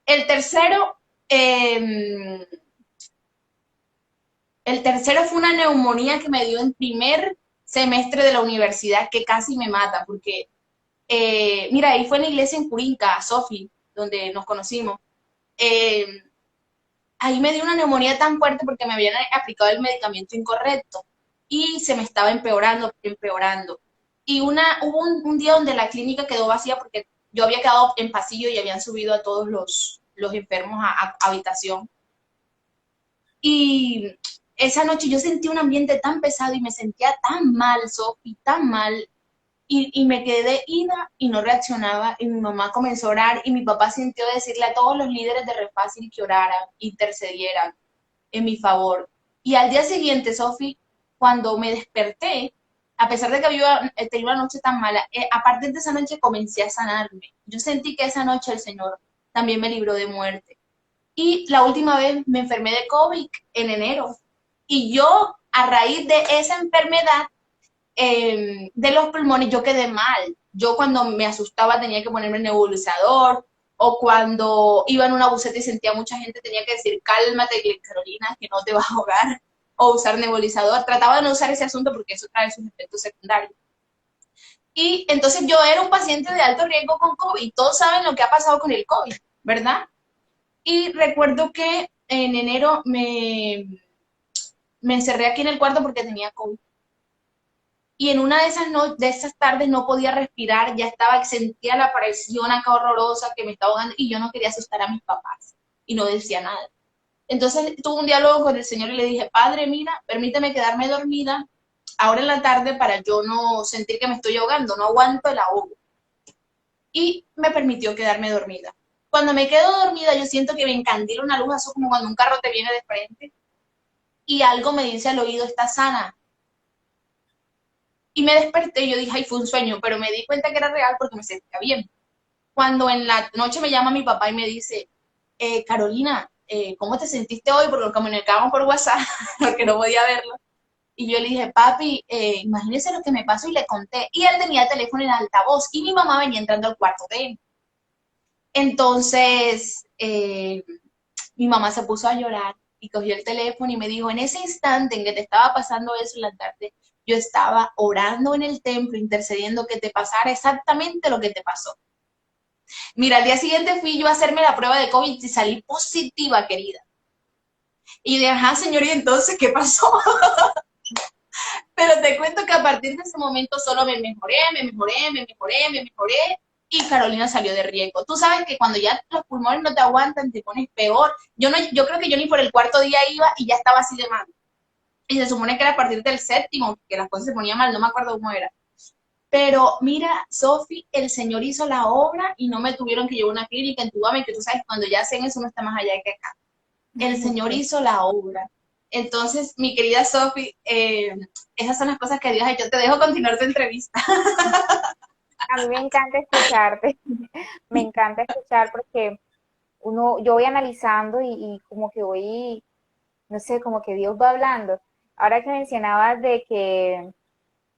El tercero, eh, el tercero fue una neumonía que me dio en primer semestre de la universidad, que casi me mata, porque, mira, ahí fue en la iglesia en Curinca, Sofi, donde nos conocimos. Eh, Ahí me dio una neumonía tan fuerte porque me habían aplicado el medicamento incorrecto y se me estaba empeorando, empeorando. Y hubo un día donde la clínica quedó vacía porque yo había quedado en pasillo y habían subido a todos los enfermos a habitación. Y esa noche yo sentí un ambiente tan pesado y me sentía tan mal, Sofi, tan mal. Y me quedé ida y no reaccionaba. Y mi mamá comenzó a orar y mi papá sintió decirle a todos los líderes de Refácil que oraran, intercedieran en mi favor. Y al día siguiente, Sofi, cuando me desperté, a pesar de que había tenido una noche tan mala, a partir de esa noche comencé a sanarme. Yo sentí que esa noche el Señor también me libró de muerte. Y la última vez me enfermé de COVID en enero. Y yo, a raíz de esa enfermedad de los pulmones, yo quedé mal. Yo cuando me asustaba tenía que ponerme nebulizador, o cuando iba en una buseta y sentía mucha gente tenía que decir, cálmate, Carolina, que no te vas a ahogar, o usar nebulizador. Trataba de no usar ese asunto porque eso trae sus efectos secundarios. Y entonces yo era un paciente de alto riesgo con COVID. Todos saben lo que ha pasado con el COVID, ¿verdad? Y recuerdo que en enero me encerré aquí en el cuarto porque tenía COVID. y en una de esas, de esas tardes no podía respirar, ya estaba, sentía la presión acá horrorosa que me estaba ahogando y yo no quería asustar a mis papás y no decía nada. Entonces tuve un diálogo con el Señor y le dije, Padre, mira, permíteme quedarme dormida ahora en la tarde para yo no sentir que me estoy ahogando, no aguanto el ahogo. Y me permitió quedarme dormida. Cuando me quedo dormida, yo siento que me encandila una luz, así como cuando un carro te viene de frente y algo me dice al oído, está sana. Y me desperté y yo dije, ay, fue un sueño, pero me di cuenta que era real porque me sentía bien. Cuando en la noche me llama mi papá y me dice, Carolina, ¿cómo te sentiste hoy? Porque lo comunicábamos por WhatsApp, porque no podía verlo. Y yo le dije, papi, imagínese lo que me pasó y le conté. Y él tenía el teléfono en altavoz y mi mamá venía entrando al cuarto de él. Entonces, mi mamá se puso a llorar y cogió el teléfono y me dijo, en ese instante en que te estaba pasando eso en la tarde, yo estaba orando en el templo, intercediendo que te pasara exactamente lo que te pasó. Mira, al día siguiente fui yo a hacerme la prueba de COVID y salí positiva, querida. Y de, ajá, señor, ¿y entonces qué pasó? Pero te cuento que a partir de ese momento solo me mejoré, y Carolina salió de riesgo. Tú sabes que cuando ya los pulmones no te aguantan, te pones peor. Yo creo que yo ni por el cuarto día iba y ya estaba así de mal. Y se supone que era a partir del séptimo, que las cosas se ponían mal, no me acuerdo cómo era. Pero mira, Sofi, el Señor hizo la obra y no me tuvieron que llevar a una clínica, entúbame, que tú sabes, cuando ya hacen eso no está más allá que acá. El Señor hizo la obra. Entonces, mi querida Sofi, esas son las cosas que Dios ha hecho. Te dejo continuar tu entrevista. A mí me encanta escucharte, me encanta escuchar porque yo voy analizando y como que voy, no sé, como que Dios va hablando. Ahora que mencionabas de que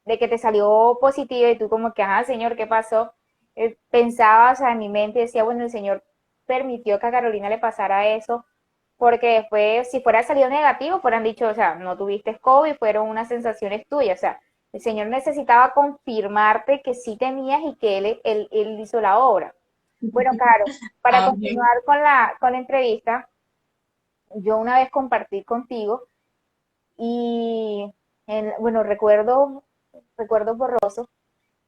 te salió positivo y tú como que, ajá, Señor, ¿qué pasó? Pensaba, o sea, en mi mente decía, bueno, el Señor permitió que a Carolina le pasara eso, porque después, si fuera salido negativo, fueran dicho, o sea, no tuviste COVID, fueron unas sensaciones tuyas, o sea, el Señor necesitaba confirmarte que sí tenías y que Él hizo la obra. Bueno, Caro, para Amén. continuar con la entrevista, yo una vez compartí contigo y, bueno, recuerdo borroso,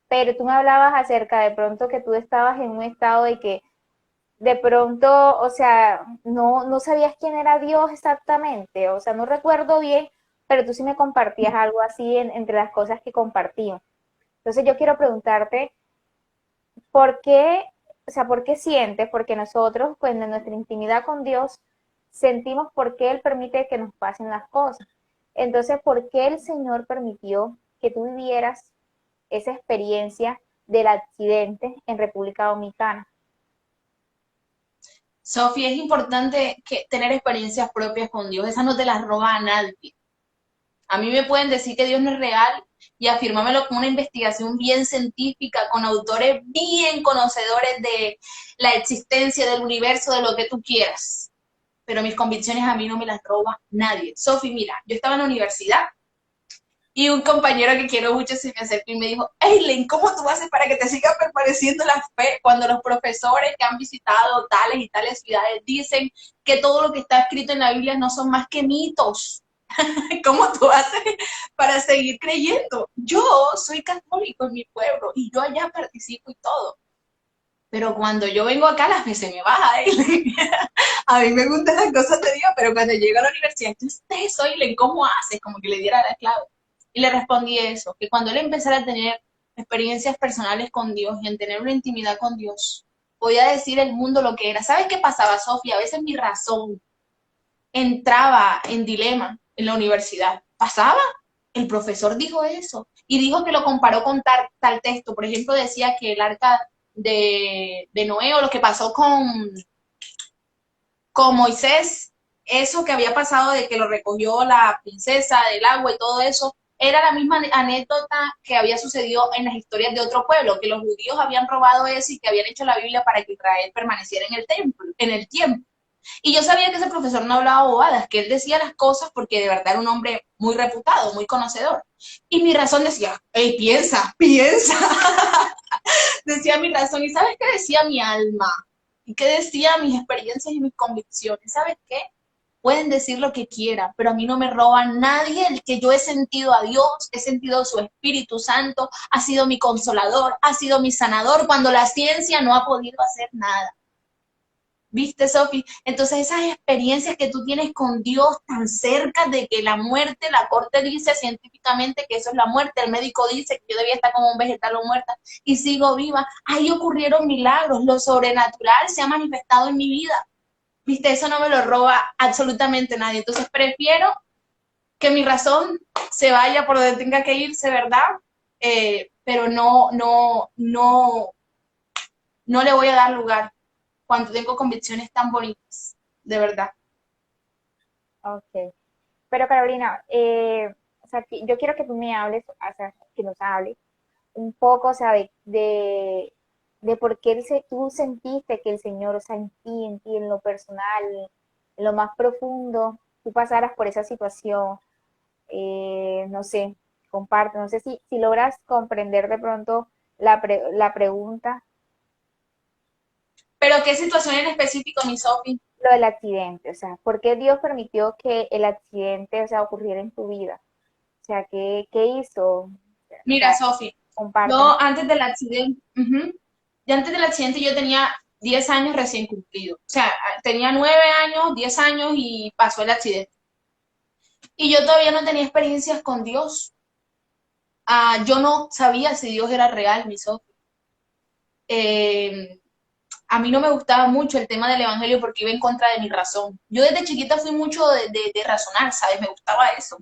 pero tú me hablabas acerca de pronto que tú estabas en un estado de que de pronto, o sea, no sabías quién era Dios exactamente, o sea, no recuerdo bien, pero tú sí me compartías algo así entre las cosas que compartimos. Entonces yo quiero preguntarte, ¿por qué, o sea, por qué sientes? Porque nosotros, pues en nuestra intimidad con Dios, sentimos por qué Él permite que nos pasen las cosas. Entonces, ¿por qué el Señor permitió que tú vivieras esa experiencia del accidente en República Dominicana? Sofi, es importante tener experiencias propias con Dios. Esas no te las roba a nadie. A mí me pueden decir que Dios no es real y afirmármelo con una investigación bien científica, con autores bien conocedores de la existencia del universo, de lo que tú quieras. Pero mis convicciones a mí no me las roba nadie. Sofi, mira, yo estaba en la universidad y un compañero que quiero mucho se me acercó y me dijo, Eileen, ¿cómo tú haces para que te siga permaneciendo la fe cuando los profesores que han visitado tales y tales ciudades dicen que todo lo que está escrito en la Biblia no son más que mitos? ¿Cómo tú haces para seguir creyendo? Yo soy católico en mi pueblo y yo allá participo y todo. Pero cuando yo vengo acá, las veces me baja, Eileen. A mí me gustan las cosas de Dios, pero cuando llego a la universidad, entonces, Eileen, ¿cómo haces? Como que le diera la clave. Y le respondí eso, que cuando él empezara a tener experiencias personales con Dios y en tener una intimidad con Dios, podía decir el mundo lo que era. ¿Sabes qué pasaba, Sofía? A veces mi razón entraba en dilema en la universidad. Pasaba, el profesor dijo eso y dijo que lo comparó con tal texto. Por ejemplo, decía que el arca de Noé o lo que pasó con Moisés, eso que había pasado de que lo recogió la princesa del agua y todo eso, era la misma anécdota que había sucedido en las historias de otro pueblo, que los judíos habían robado eso y que habían hecho la Biblia para que Israel permaneciera en el templo, en el tiempo. Y yo sabía que ese profesor no hablaba bobadas, que él decía las cosas porque de verdad era un hombre muy reputado, muy conocedor. Y mi razón decía, hey, piensa, piensa. Decía mi razón. ¿Y sabes qué decía mi alma? ¿Y qué decía mis experiencias y mis convicciones? ¿Sabes qué? pueden decir lo que quieran, pero a mí no me roba nadie el que yo he sentido a Dios, he sentido su Espíritu Santo, ha sido mi consolador, ha sido mi sanador, cuando la ciencia no ha podido hacer nada. ¿Viste, Sofi? Entonces esas experiencias que tú tienes con Dios tan cerca de que la muerte, la corte dice científicamente que eso es la muerte, el médico dice que yo debía estar como un vegetal o muerta y sigo viva, ahí ocurrieron milagros, lo sobrenatural se ha manifestado en mi vida. ¿Viste? Eso no me lo roba absolutamente nadie. Entonces prefiero que mi razón se vaya por donde tenga que irse, ¿verdad? Pero no le voy a dar lugar cuando tengo convicciones tan bonitas, de verdad. Ok. Pero Carolina, o sea, yo quiero que tú me hables, o sea, que nos hables un poco, o sea, de por qué tú sentiste que el Señor, o sea, en ti, en lo personal, en lo más profundo, tú pasaras por esa situación, no sé, comparte, no sé si logras comprender de pronto la pregunta, Pero ¿qué situación en específico, mi Sofi? lo del accidente, o sea, ¿por qué Dios permitió que el accidente, o sea, ocurriera en tu vida? O sea, ¿qué hizo? O Mira, sea, Sofi, compárteme. yo antes del accidente, yo antes del accidente yo tenía 10 años recién cumplidos. O sea, tenía 9 años, 10 años y pasó el accidente. Y yo todavía no tenía experiencias con Dios. Yo no sabía si Dios era real, mi Sofi. Eh, a mí no me gustaba mucho el tema del evangelio porque iba en contra de mi razón. Yo desde chiquita fui mucho de razonar, ¿sabes? Me gustaba eso.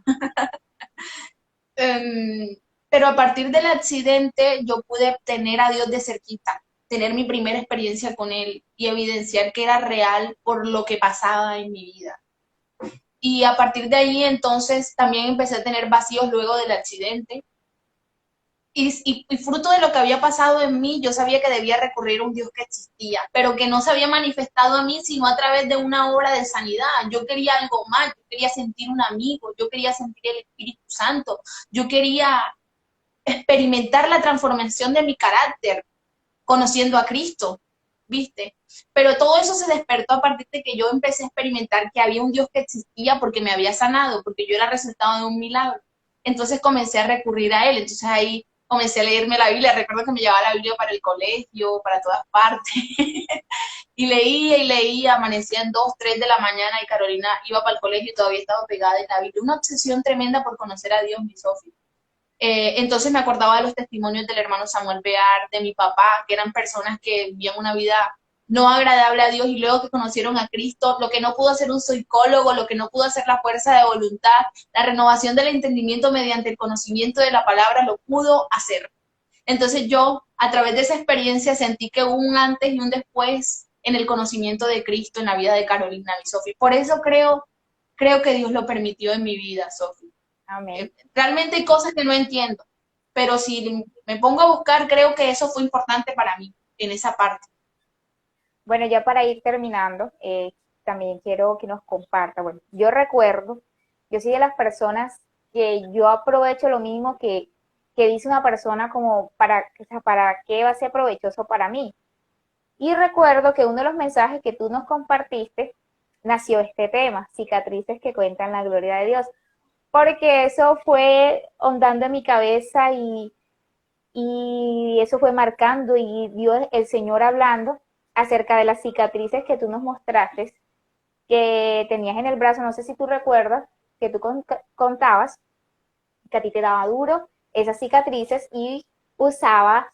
Um, pero a partir del accidente yo pude tener a Dios de cerquita, tener mi primera experiencia con Él y evidenciar que era real por lo que pasaba en mi vida. Y a partir de ahí entonces también empecé a tener vacíos luego del accidente. Y fruto de lo que había pasado en mí, yo sabía que debía recurrir a un Dios que existía, pero que no se había manifestado a mí sino a través de una obra de sanidad. Yo quería algo más, yo quería sentir un amigo, yo quería sentir el Espíritu Santo, yo quería experimentar la transformación de mi carácter, conociendo a Cristo, ¿viste? Pero todo eso se despertó a partir de que yo empecé a experimentar que había un Dios que existía porque me había sanado, porque yo era resultado de un milagro. Entonces comencé a recurrir a Él, entonces ahí comencé a leerme la Biblia, recuerdo que me llevaba la Biblia para el colegio, para todas partes, y leía, amanecía en 2, 3 de la mañana y Carolina iba para el colegio y todavía estaba pegada en la Biblia. Una obsesión tremenda por conocer a Dios, mi Sofía. Entonces me acordaba de los testimonios del hermano Samuel Bear, de mi papá, que eran personas que vivían una vida no agradable a Dios y luego que conocieron a Cristo, lo que no pudo hacer un psicólogo, lo que no pudo hacer la fuerza de voluntad, la renovación del entendimiento mediante el conocimiento de la palabra, lo pudo hacer. Entonces yo, a través de esa experiencia, sentí que hubo un antes y un después en el conocimiento de Cristo en la vida de Carolina y Sofi. Por eso creo que Dios lo permitió en mi vida, Sofi. Amén. Realmente hay cosas que no entiendo, pero si me pongo a buscar, creo que eso fue importante para mí en esa parte. Bueno, ya para ir terminando, también quiero que nos comparta. Bueno, yo recuerdo, yo soy de las personas que yo aprovecho lo mismo que dice una persona como o sea, para qué va a ser provechoso para mí. Y recuerdo que uno de los mensajes que tú nos compartiste nació este tema, cicatrices que cuentan la gloria de Dios, porque eso fue ondando en mi cabeza y eso fue marcando y Dios, el Señor hablando acerca de las cicatrices que tú nos mostraste, que tenías en el brazo, no sé si tú recuerdas, que tú contabas que a ti te daba duro esas cicatrices y usabas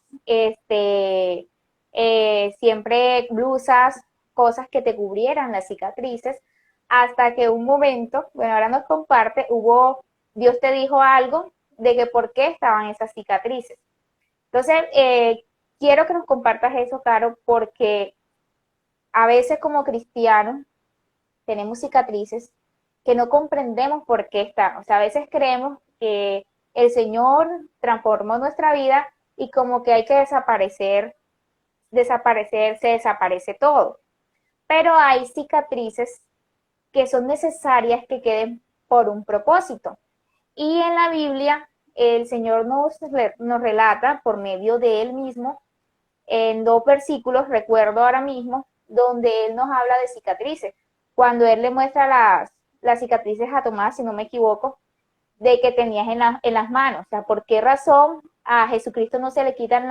siempre blusas, cosas que te cubrieran las cicatrices, hasta que un momento, bueno, ahora nos comparte, Dios te dijo algo de que por qué estaban esas cicatrices. Entonces, quiero que nos compartas eso, Caro, porque a veces como cristianos tenemos cicatrices que no comprendemos por qué están. O sea, a veces creemos que el Señor transformó nuestra vida y como que hay que se desaparece todo. Pero hay cicatrices que son necesarias que queden por un propósito. Y en la Biblia el Señor nos relata por medio de Él mismo en 2 versículos, recuerdo ahora mismo, donde Él nos habla de cicatrices. Cuando Él le muestra las cicatrices a Tomás, si no me equivoco, de que tenías en las manos. O sea, ¿por qué razón a Jesucristo no se le quitan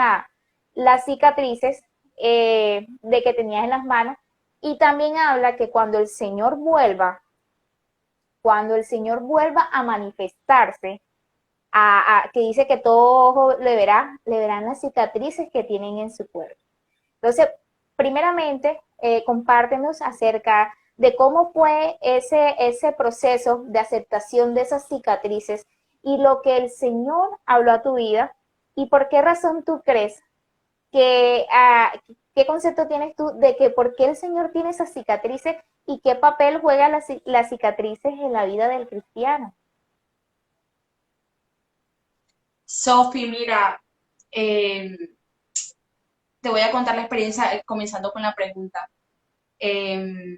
las cicatrices de que tenías en las manos? Y también habla que cuando el Señor vuelva a manifestarse, que dice que todo ojo le verán las cicatrices que tienen en su cuerpo. Entonces, primeramente, compártenos acerca de cómo fue ese proceso de aceptación de esas cicatrices y lo que el Señor habló a tu vida y por qué razón tú crees qué concepto tienes tú de que por qué el Señor tiene esas cicatrices y qué papel juegan las cicatrices en la vida del cristiano. Sofi, mira, eh, te voy a contar la experiencia comenzando con la pregunta. Eh,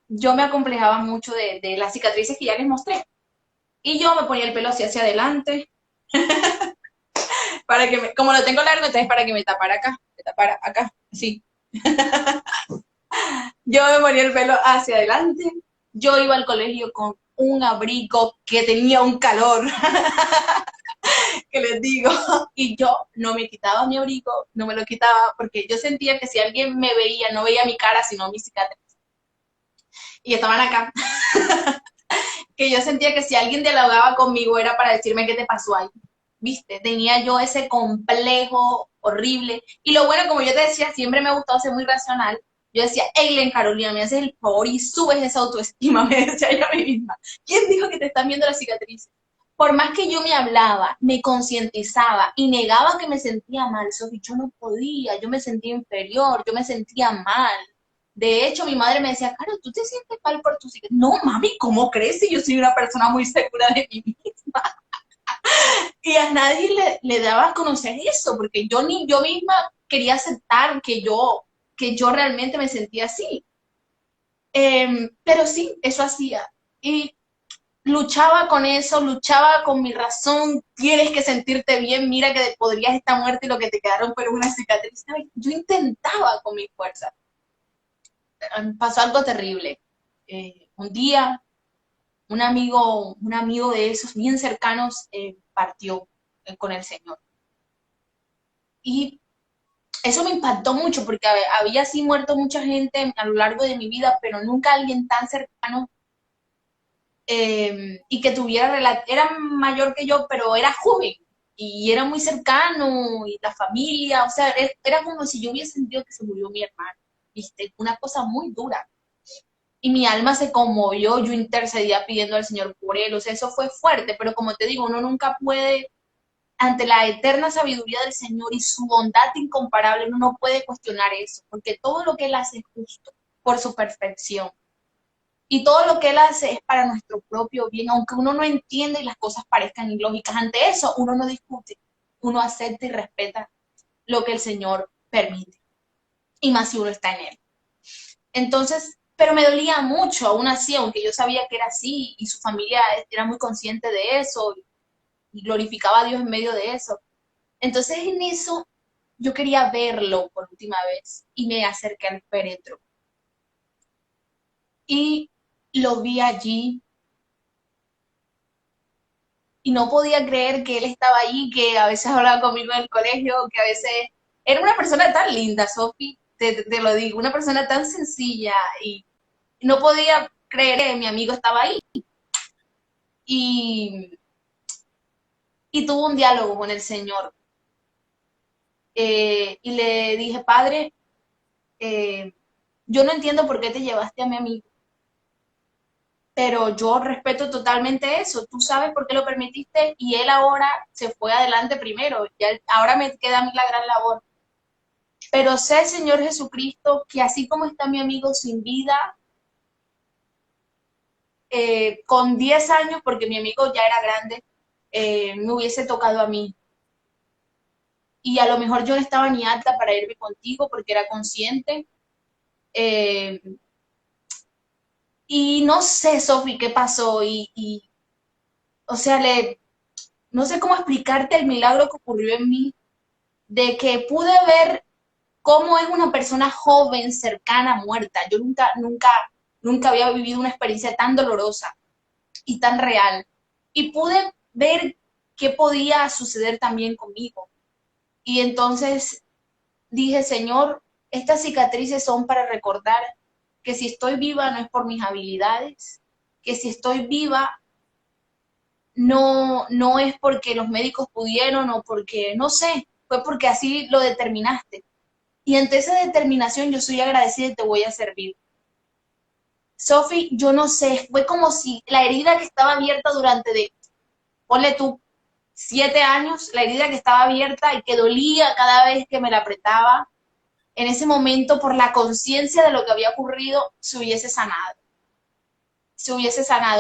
yo me acomplejaba mucho de las cicatrices que ya les mostré. Y yo me ponía el pelo así hacia adelante, para que como lo tengo largo, entonces para que me tapara acá, así. Yo me ponía el pelo hacia adelante. Yo iba al colegio con un abrigo que tenía un calor, que les digo, y yo no me quitaba mi abrigo, no me lo quitaba, porque yo sentía que si alguien me veía, no veía mi cara, sino mi cicatriz. Y estaban acá, que yo sentía que si alguien dialogaba conmigo era para decirme qué te pasó ahí. ¿Viste? Tenía yo ese complejo horrible. Y lo bueno, como yo te decía, siempre me ha gustado ser muy racional. Yo decía, Eileen, Carolina, me haces el favor y subes esa autoestima, me decía yo a mí misma. ¿Quién dijo que te están viendo las cicatrices? Por más que yo me hablaba, me concientizaba y negaba que me sentía mal, Sofi, yo no podía, yo me sentía inferior, yo me sentía mal. De hecho, mi madre me decía, Caro, ¿tú te sientes mal por tu cicatriz? No, mami, ¿cómo crees si yo soy una persona muy segura de mí misma? Y a nadie le daba a conocer eso, porque yo ni yo misma quería aceptar que yo realmente me sentía así. Pero sí, eso hacía. Y luchaba con eso, luchaba con mi razón, tienes que sentirte bien, mira que podrías estar muerta y lo que te quedaron fue una cicatriz. Ay, yo intentaba con mi fuerza. Pasó algo terrible. Un día, un amigo de esos bien cercanos partió con el Señor. Y eso me impactó mucho porque había así muerto mucha gente a lo largo de mi vida, pero nunca alguien tan cercano y que era mayor que yo, pero era joven y era muy cercano y la familia, o sea, era como si yo hubiese sentido que se murió mi hermano, ¿viste? Una cosa muy dura. Y mi alma se conmovió, yo intercedía pidiendo al Señor por él, o sea, eso fue fuerte, pero como te digo, uno nunca puede ante la eterna sabiduría del Señor y su bondad incomparable, uno no puede cuestionar eso, porque todo lo que Él hace es justo por su perfección. Y todo lo que Él hace es para nuestro propio bien, aunque uno no entienda y las cosas parezcan ilógicas. Ante eso, uno no discute, uno acepta y respeta lo que el Señor permite. Y más si uno está en Él. Entonces, pero me dolía mucho, aún así, aunque yo sabía que era así y su familia era muy consciente de eso y glorificaba a Dios en medio de eso. Entonces en eso yo quería verlo por última vez y me acerqué al féretro y lo vi allí y no podía creer que él estaba ahí, que a veces hablaba conmigo en el colegio, que a veces era una persona tan linda, Sofi, te lo digo, una persona tan sencilla y no podía creer que mi amigo estaba ahí y, y tuvo un diálogo con el Señor y le dije, Padre, eh, yo no entiendo por qué te llevaste a mi amigo, pero yo respeto totalmente eso. Tú sabes por qué lo permitiste y él ahora se fue adelante primero. Ya, ahora me queda a mí la gran labor. Pero sé, Señor Jesucristo, que así como está mi amigo sin vida, con 10 años, porque mi amigo ya era grande, me hubiese tocado a mí. Y a lo mejor yo no estaba ni apta para irme contigo porque era consciente. Eh, y no sé, Sofi, qué pasó. O sea, no sé cómo explicarte el milagro que ocurrió en mí, de que pude ver cómo es una persona joven, cercana, muerta. Yo nunca Nunca había vivido una experiencia tan dolorosa y tan real. Y pude ver qué podía suceder también conmigo. Y entonces dije, Señor, estas cicatrices son para recordar que si estoy viva no es por mis habilidades, que si estoy viva no es porque los médicos pudieron o porque, no sé, fue porque así lo determinaste. Y ante esa determinación yo soy agradecida y te voy a servir. Sophie, yo no sé, fue como si la herida que estaba abierta durante ponle tú, 7 años, la herida que estaba abierta y que dolía cada vez que me la apretaba, en ese momento, por la conciencia de lo que había ocurrido, se hubiese sanado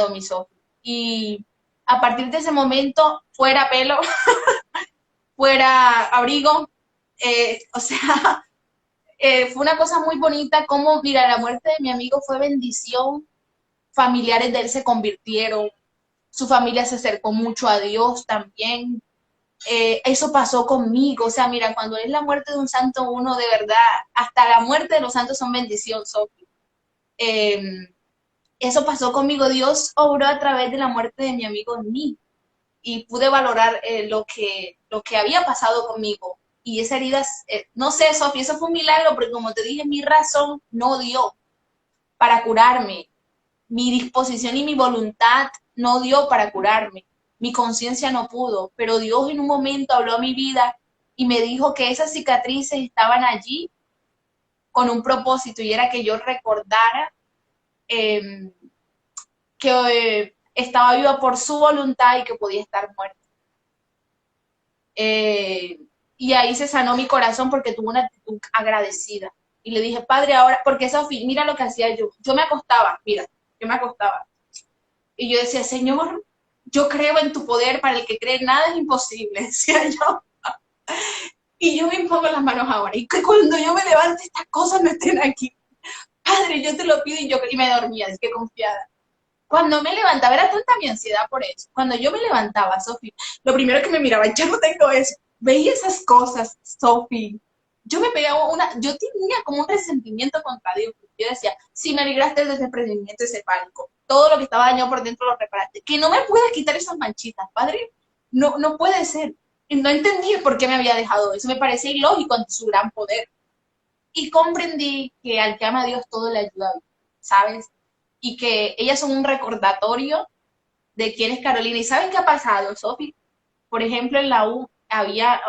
mi Sophie. Y a partir de ese momento, fuera pelo, fuera abrigo, o sea, fue una cosa muy bonita como, mira, la muerte de mi amigo fue bendición, familiares de él se convirtieron, su familia se acercó mucho a Dios también. Eso pasó conmigo, o sea, mira, cuando es la muerte de un santo, uno de verdad, hasta la muerte de los santos son bendición, Sophie. Eh, Eso pasó conmigo, Dios obró a través de la muerte de mi amigo en mí y pude valorar lo que había pasado conmigo. Y esa herida, no sé, Sofía, eso fue un milagro, porque como te dije, mi razón no dio para curarme, mi disposición y mi voluntad no dio para curarme, mi conciencia no pudo, pero Dios en un momento habló a mi vida y me dijo que esas cicatrices estaban allí con un propósito y era que yo recordara eh, que estaba viva por su voluntad y que podía estar muerta. Eh, y ahí se sanó mi corazón porque tuve una actitud agradecida. Y le dije, Padre, ahora, porque Sofía, mira lo que hacía yo. Yo me acostaba, mira, yo me acostaba. Y yo decía, Señor, yo creo en tu poder, para el que cree nada es imposible, decía yo. Y yo me impongo las manos ahora. Y que cuando yo me levante, estas cosas no estén aquí. Padre, yo te lo pido y me dormía, es que confiada. Cuando me levantaba, era tanta mi ansiedad por eso. Cuando yo me levantaba, Sofi, lo primero que me miraba, ya no tengo eso. Veía esas cosas, Sofi. Yo me pegaba yo tenía como un resentimiento contra Dios. Yo decía, si me libraste del desprendimiento ese pánico, todo lo que estaba dañado por dentro lo reparaste. Que no me puedas quitar esas manchitas, Padre. No, no puede ser. Y no entendí por qué me había dejado eso. Me parecía ilógico ante su gran poder. Y comprendí que al que ama a Dios todo le ayuda, ¿sabes? Y que ellas son un recordatorio de quién es Carolina. ¿Y saben qué ha pasado, Sofi? Por ejemplo, en la U había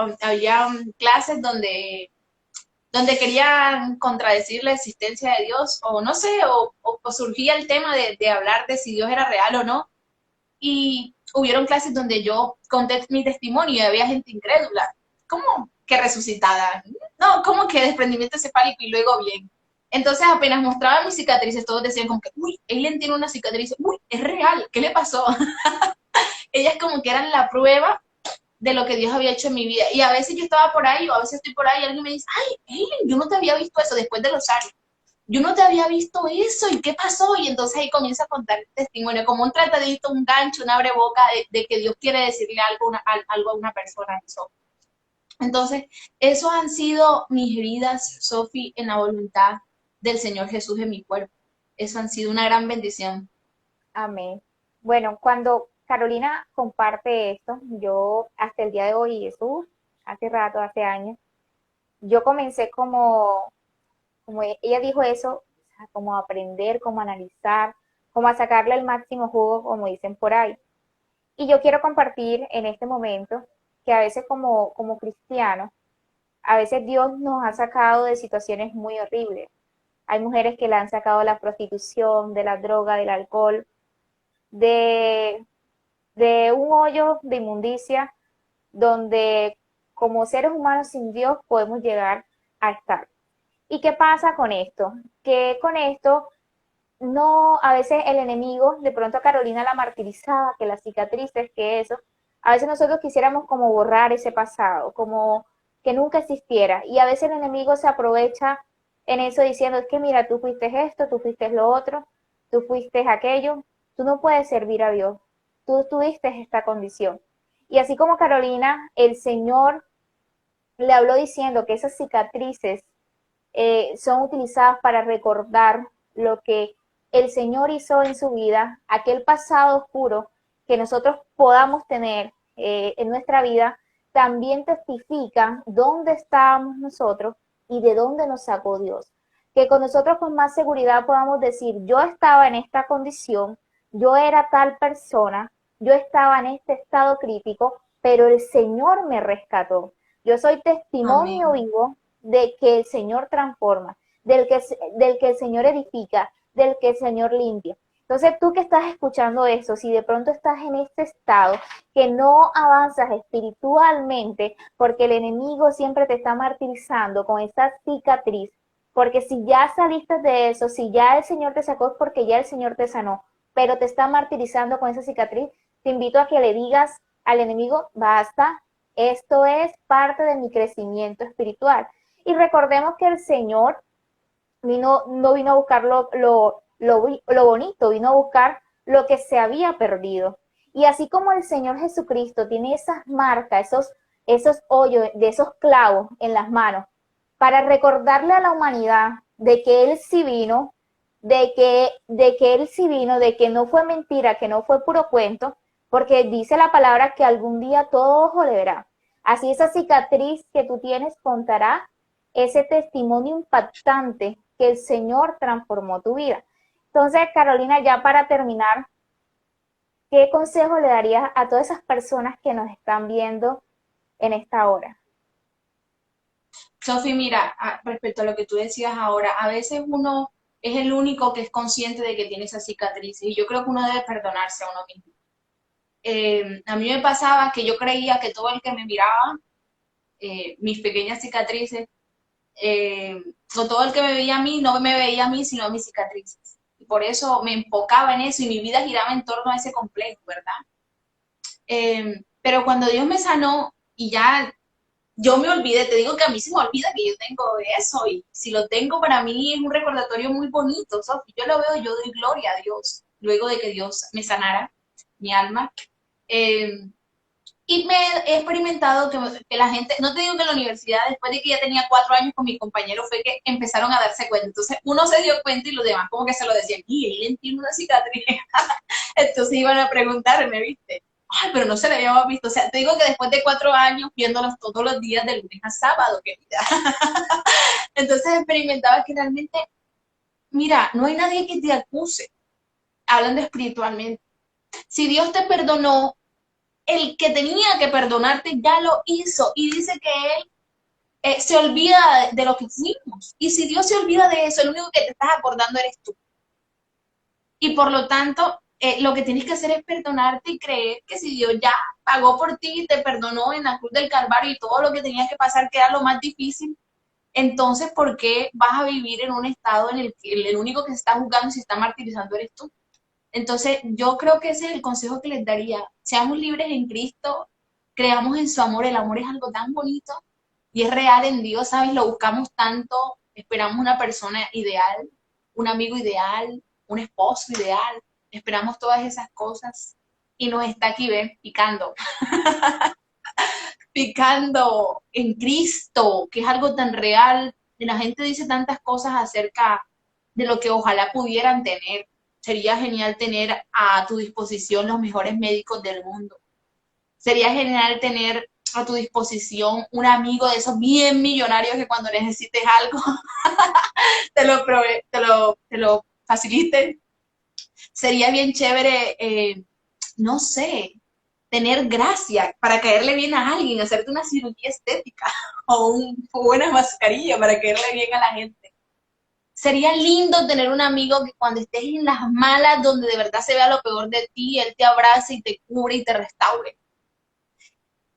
clases donde querían contradecir la existencia de Dios, o no sé, o surgía el tema de hablar de si Dios era real o no. Y hubieron clases donde yo conté mi testimonio y había gente incrédula. ¿Cómo que resucitada? No, ¿cómo que desprendimiento cefálico y luego bien? Entonces apenas mostraba mis cicatrices, todos decían como que, uy, Eileen tiene una cicatriz, uy, es real, ¿qué le pasó? Ellas como que eran la prueba de lo que Dios había hecho en mi vida. Y a veces yo estaba por ahí, o a veces estoy por ahí, y alguien me dice, ay, Eileen, yo no te había visto eso después de los años. Yo no te había visto eso, ¿y qué pasó? Y entonces ahí comienza a contar el testimonio, como un tratadito, un gancho, una abreboca de que Dios quiere decirle algo a una persona. Eso. Entonces, eso han sido mis heridas, Sofi, en la voluntad del Señor Jesús en mi cuerpo. Eso han sido una gran bendición. Amén. Bueno, cuando Carolina comparte esto, yo hasta el día de hoy, Jesús, hace rato, hace años, yo comencé como ella dijo eso, como a aprender, como a analizar, como a sacarle el máximo jugo, como dicen por ahí. Y yo quiero compartir en este momento que a veces como cristianos, a veces Dios nos ha sacado de situaciones muy horribles. Hay mujeres que la han sacado de la prostitución, de la droga, del alcohol, de, de un hoyo de inmundicia donde como seres humanos sin Dios podemos llegar a estar. ¿Y qué pasa con esto? Que con esto no, a veces el enemigo, de pronto a Carolina la martirizaba, que las cicatrices, que eso, a veces nosotros quisiéramos como borrar ese pasado, como que nunca existiera. Y a veces el enemigo se aprovecha en eso diciendo, es que mira, tú fuiste esto, tú fuiste lo otro, tú fuiste aquello, tú no puedes servir a Dios, tú tuviste esta condición. Y así como Carolina, el Señor le habló diciendo que esas cicatrices son utilizadas para recordar lo que el Señor hizo en su vida, aquel pasado oscuro que nosotros podamos tener en nuestra vida, también testifican dónde estábamos nosotros y de dónde nos sacó Dios. Que con nosotros con más seguridad podamos decir, yo estaba en esta condición, yo era tal persona, yo estaba en este estado crítico, pero el Señor me rescató. Yo soy testimonio Amén. vivo de que el Señor transforma, del que el Señor edifica, del que el Señor limpia. Entonces, tú que estás escuchando eso, si de pronto estás en este estado, que no avanzas espiritualmente, porque el enemigo siempre te está martirizando con esa cicatriz, porque si ya saliste de eso, si ya el Señor te sacó, es porque ya el Señor te sanó, pero te está martirizando con esa cicatriz, te invito a que le digas al enemigo, basta, esto es parte de mi crecimiento espiritual. Y recordemos que el Señor no vino a buscar lo bonito, vino a buscar lo que se había perdido. Y así como el Señor Jesucristo tiene esas marcas, esos hoyos de esos clavos en las manos, para recordarle a la humanidad de que Él sí vino, de que Él sí vino, de que no fue mentira, que no fue puro cuento, porque dice la palabra que algún día todo ojo le verá. Así esa cicatriz que tú tienes contará ese testimonio impactante que el Señor transformó tu vida. Entonces, Carolina, ya para terminar, ¿qué consejo le darías a todas esas personas que nos están viendo en esta hora? Sofi, mira, respecto a lo que tú decías ahora, a veces uno es el único que es consciente de que tiene esas cicatrices y yo creo que uno debe perdonarse a uno mismo. A mí me pasaba que yo creía que todo el que me miraba, mis pequeñas cicatrices, o todo el que me veía a mí, no me veía a mí, sino a mis cicatrices. Y por eso me enfocaba en eso y mi vida giraba en torno a ese complejo, ¿verdad? Pero cuando Dios me sanó y ya yo me olvidé, te digo que a mí se me olvida que yo tengo eso y si lo tengo para mí es un recordatorio muy bonito, Sofi. Yo lo veo, yo doy gloria a Dios, luego de que Dios me sanara mi alma. Eh, y me he experimentado que la gente, no te digo que en la universidad, después de que ya tenía 4 años con mis compañeros, fue que empezaron a darse cuenta. Entonces uno se dio cuenta y los demás como que se lo decían, y él tiene una cicatriz. Entonces iban a preguntarme, ¿viste? Ay, pero no se le habíamos visto. O sea, te digo que después de 4 años viéndolos todos los días de lunes a sábado, querida. Entonces experimentaba que realmente, mira, no hay nadie que te acuse, hablando espiritualmente. Si Dios te perdonó, el que tenía que perdonarte ya lo hizo y dice que Él se olvida de lo que fuimos. Y si Dios se olvida de eso, el único que te estás acordando eres tú. Y por lo tanto, lo que tienes que hacer es perdonarte y creer que si Dios ya pagó por ti y te perdonó en la cruz del Calvario y todo lo que tenías que pasar, que era lo más difícil, entonces, ¿por qué vas a vivir en un estado en el que el único que se está juzgando y se está martirizando eres tú? Entonces, yo creo que ese es el consejo que les daría. Seamos libres en Cristo, creamos en su amor. El amor es algo tan bonito y es real en Dios, ¿sabes? Lo buscamos tanto, esperamos una persona ideal, un amigo ideal, un esposo ideal, esperamos todas esas cosas y nos está aquí, ven, picando, picando en Cristo, que es algo tan real. Y la gente dice tantas cosas acerca de lo que ojalá pudieran tener. Sería genial tener a tu disposición los mejores médicos del mundo. Sería genial tener a tu disposición un amigo de esos bien millonarios que cuando necesites algo te lo faciliten. Sería bien chévere, no sé, tener gracia para caerle bien a alguien, hacerte una cirugía estética o una buena mascarilla para caerle bien a la gente. Sería lindo tener un amigo que cuando estés en las malas, donde de verdad se vea lo peor de ti, él te abrace y te cubre y te restaure.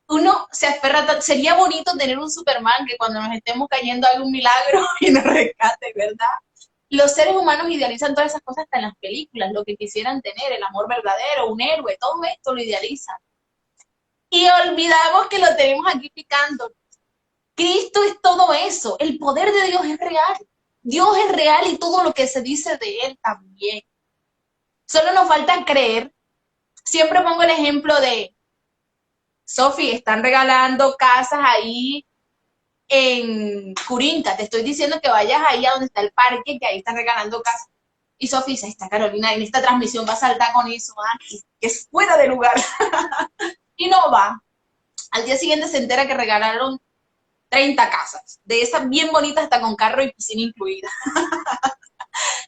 Uno se aferra, sería bonito tener un Superman que cuando nos estemos cayendo haga un milagro y nos rescate, ¿verdad? Los seres humanos idealizan todas esas cosas hasta en las películas, lo que quisieran tener, el amor verdadero, un héroe, todo esto lo idealizan. Y olvidamos que lo tenemos aquí picando. Cristo es todo eso, el poder de Dios es real. Dios es real y todo lo que se dice de Él también. Solo nos falta creer. Siempre pongo el ejemplo de, Sofi, están regalando casas ahí en Curinca. Te estoy diciendo que vayas ahí a donde está el parque, que ahí están regalando casas. Y Sofía dice, esta Carolina en esta transmisión va a saltar con eso, que es fuera de lugar. Y no va. Al día siguiente se entera que regalaron 30 casas, de esas bien bonitas hasta con carro y piscina incluida.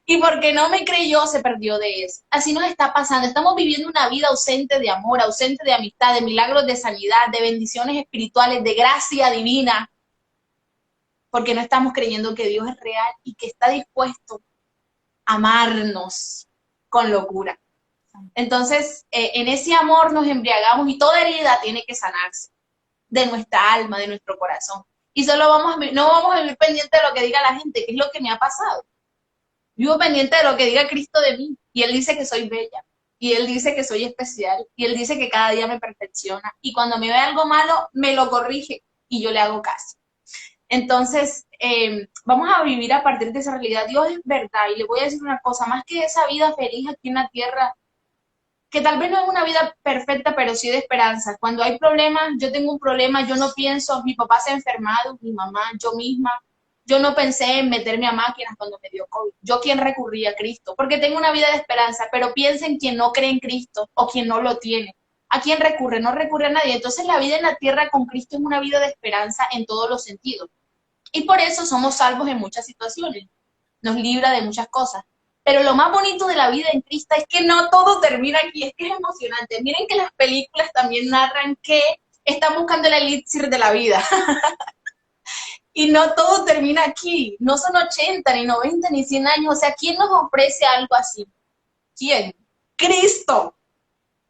Y porque no me creyó, se perdió de eso. Así nos está pasando. Estamos viviendo una vida ausente de amor, ausente de amistad, de milagros de sanidad, de bendiciones espirituales, de gracia divina, porque no estamos creyendo que Dios es real y que está dispuesto a amarnos con locura. Entonces, en ese amor nos embriagamos y toda herida tiene que sanarse de nuestra alma, de nuestro corazón. Y solo no vamos a vivir pendiente de lo que diga la gente, que es lo que me ha pasado. Vivo pendiente de lo que diga Cristo de mí. Y Él dice que soy bella. Y Él dice que soy especial. Y Él dice que cada día me perfecciona. Y cuando me ve algo malo, me lo corrige y yo le hago caso. Entonces, vamos a vivir a partir de esa realidad. Dios es verdad. Y le voy a decir una cosa, más que esa vida feliz aquí en la tierra, que tal vez no es una vida perfecta, pero sí de esperanza. Cuando hay problemas, yo tengo un problema, yo no pienso, mi papá se ha enfermado, mi mamá, yo misma, yo no pensé en meterme a máquinas cuando me dio COVID. Yo quien recurría a Cristo, porque tengo una vida de esperanza, pero piensa en quien no cree en Cristo o quien no lo tiene. ¿A quién recurre? No recurre a nadie. Entonces la vida en la tierra con Cristo es una vida de esperanza en todos los sentidos. Y por eso somos salvos en muchas situaciones. Nos libra de muchas cosas. Pero lo más bonito de la vida en Cristo es que no todo termina aquí, es que es emocionante. Miren que las películas también narran que están buscando el elixir de la vida. Y no todo termina aquí. No son 80, ni 90, ni 100 años. O sea, ¿quién nos ofrece algo así? ¿Quién? Cristo.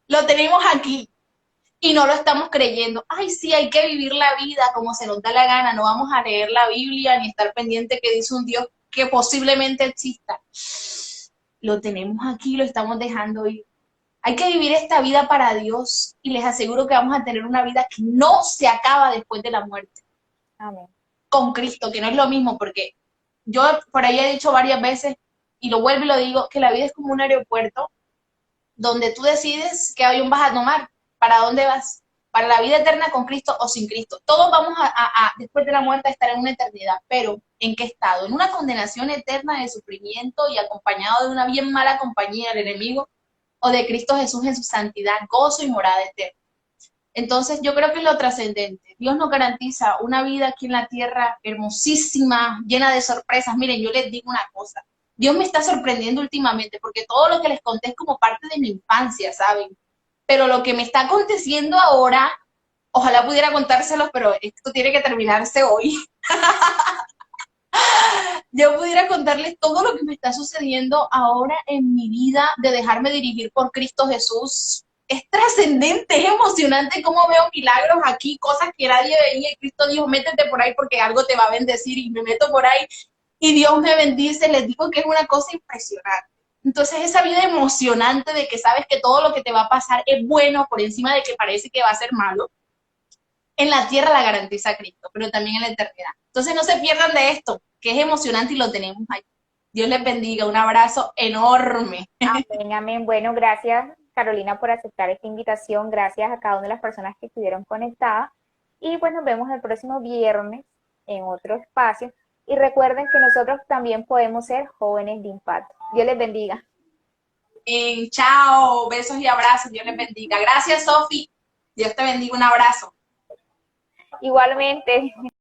Lo tenemos aquí. Y no lo estamos creyendo. Ay, sí, hay que vivir la vida como se nos da la gana. No vamos a leer la Biblia ni estar pendiente que dice un Dios que posiblemente exista. Lo tenemos aquí, lo estamos dejando ir. Hay que vivir esta vida para Dios y les aseguro que vamos a tener una vida que no se acaba después de la muerte. Amén. Con Cristo, que no es lo mismo, porque yo por ahí he dicho varias veces, y lo vuelvo y lo digo, que la vida es como un aeropuerto donde tú decides qué avión vas a tomar, para dónde vas, para la vida eterna con Cristo o sin Cristo. Todos vamos después de la muerte, a estar en una eternidad, pero ¿en qué estado? En una condenación eterna de sufrimiento y acompañado de una bien mala compañía del enemigo, o de Cristo Jesús en su santidad, gozo y morada eterna. Entonces yo creo que es lo trascendente. Dios nos garantiza una vida aquí en la tierra hermosísima, llena de sorpresas. Miren, yo les digo una cosa. Dios me está sorprendiendo últimamente porque todo lo que les conté es como parte de mi infancia, ¿saben? Pero lo que me está aconteciendo ahora, ojalá pudiera contárselos, pero esto tiene que terminarse hoy. Yo pudiera contarles todo lo que me está sucediendo ahora en mi vida de dejarme dirigir por Cristo Jesús. Es trascendente, es emocionante cómo veo milagros aquí, cosas que nadie veía y Cristo dijo, métete por ahí porque algo te va a bendecir y me meto por ahí y Dios me bendice, les digo que es una cosa impresionante. Entonces esa vida emocionante de que sabes que todo lo que te va a pasar es bueno por encima de que parece que va a ser malo, en la tierra la garantiza Cristo, pero también en la eternidad. Entonces no se pierdan de esto, que es emocionante y lo tenemos ahí. Dios les bendiga, un abrazo enorme. Amén, amén. Bueno, gracias Carolina por aceptar esta invitación, gracias a cada una de las personas que estuvieron conectadas y pues nos vemos el próximo viernes en otro espacio y recuerden que nosotros también podemos ser jóvenes de impacto. Dios les bendiga. Chao, besos y abrazos, Dios les bendiga. Gracias, Sofi. Dios te bendiga, un abrazo. Igualmente.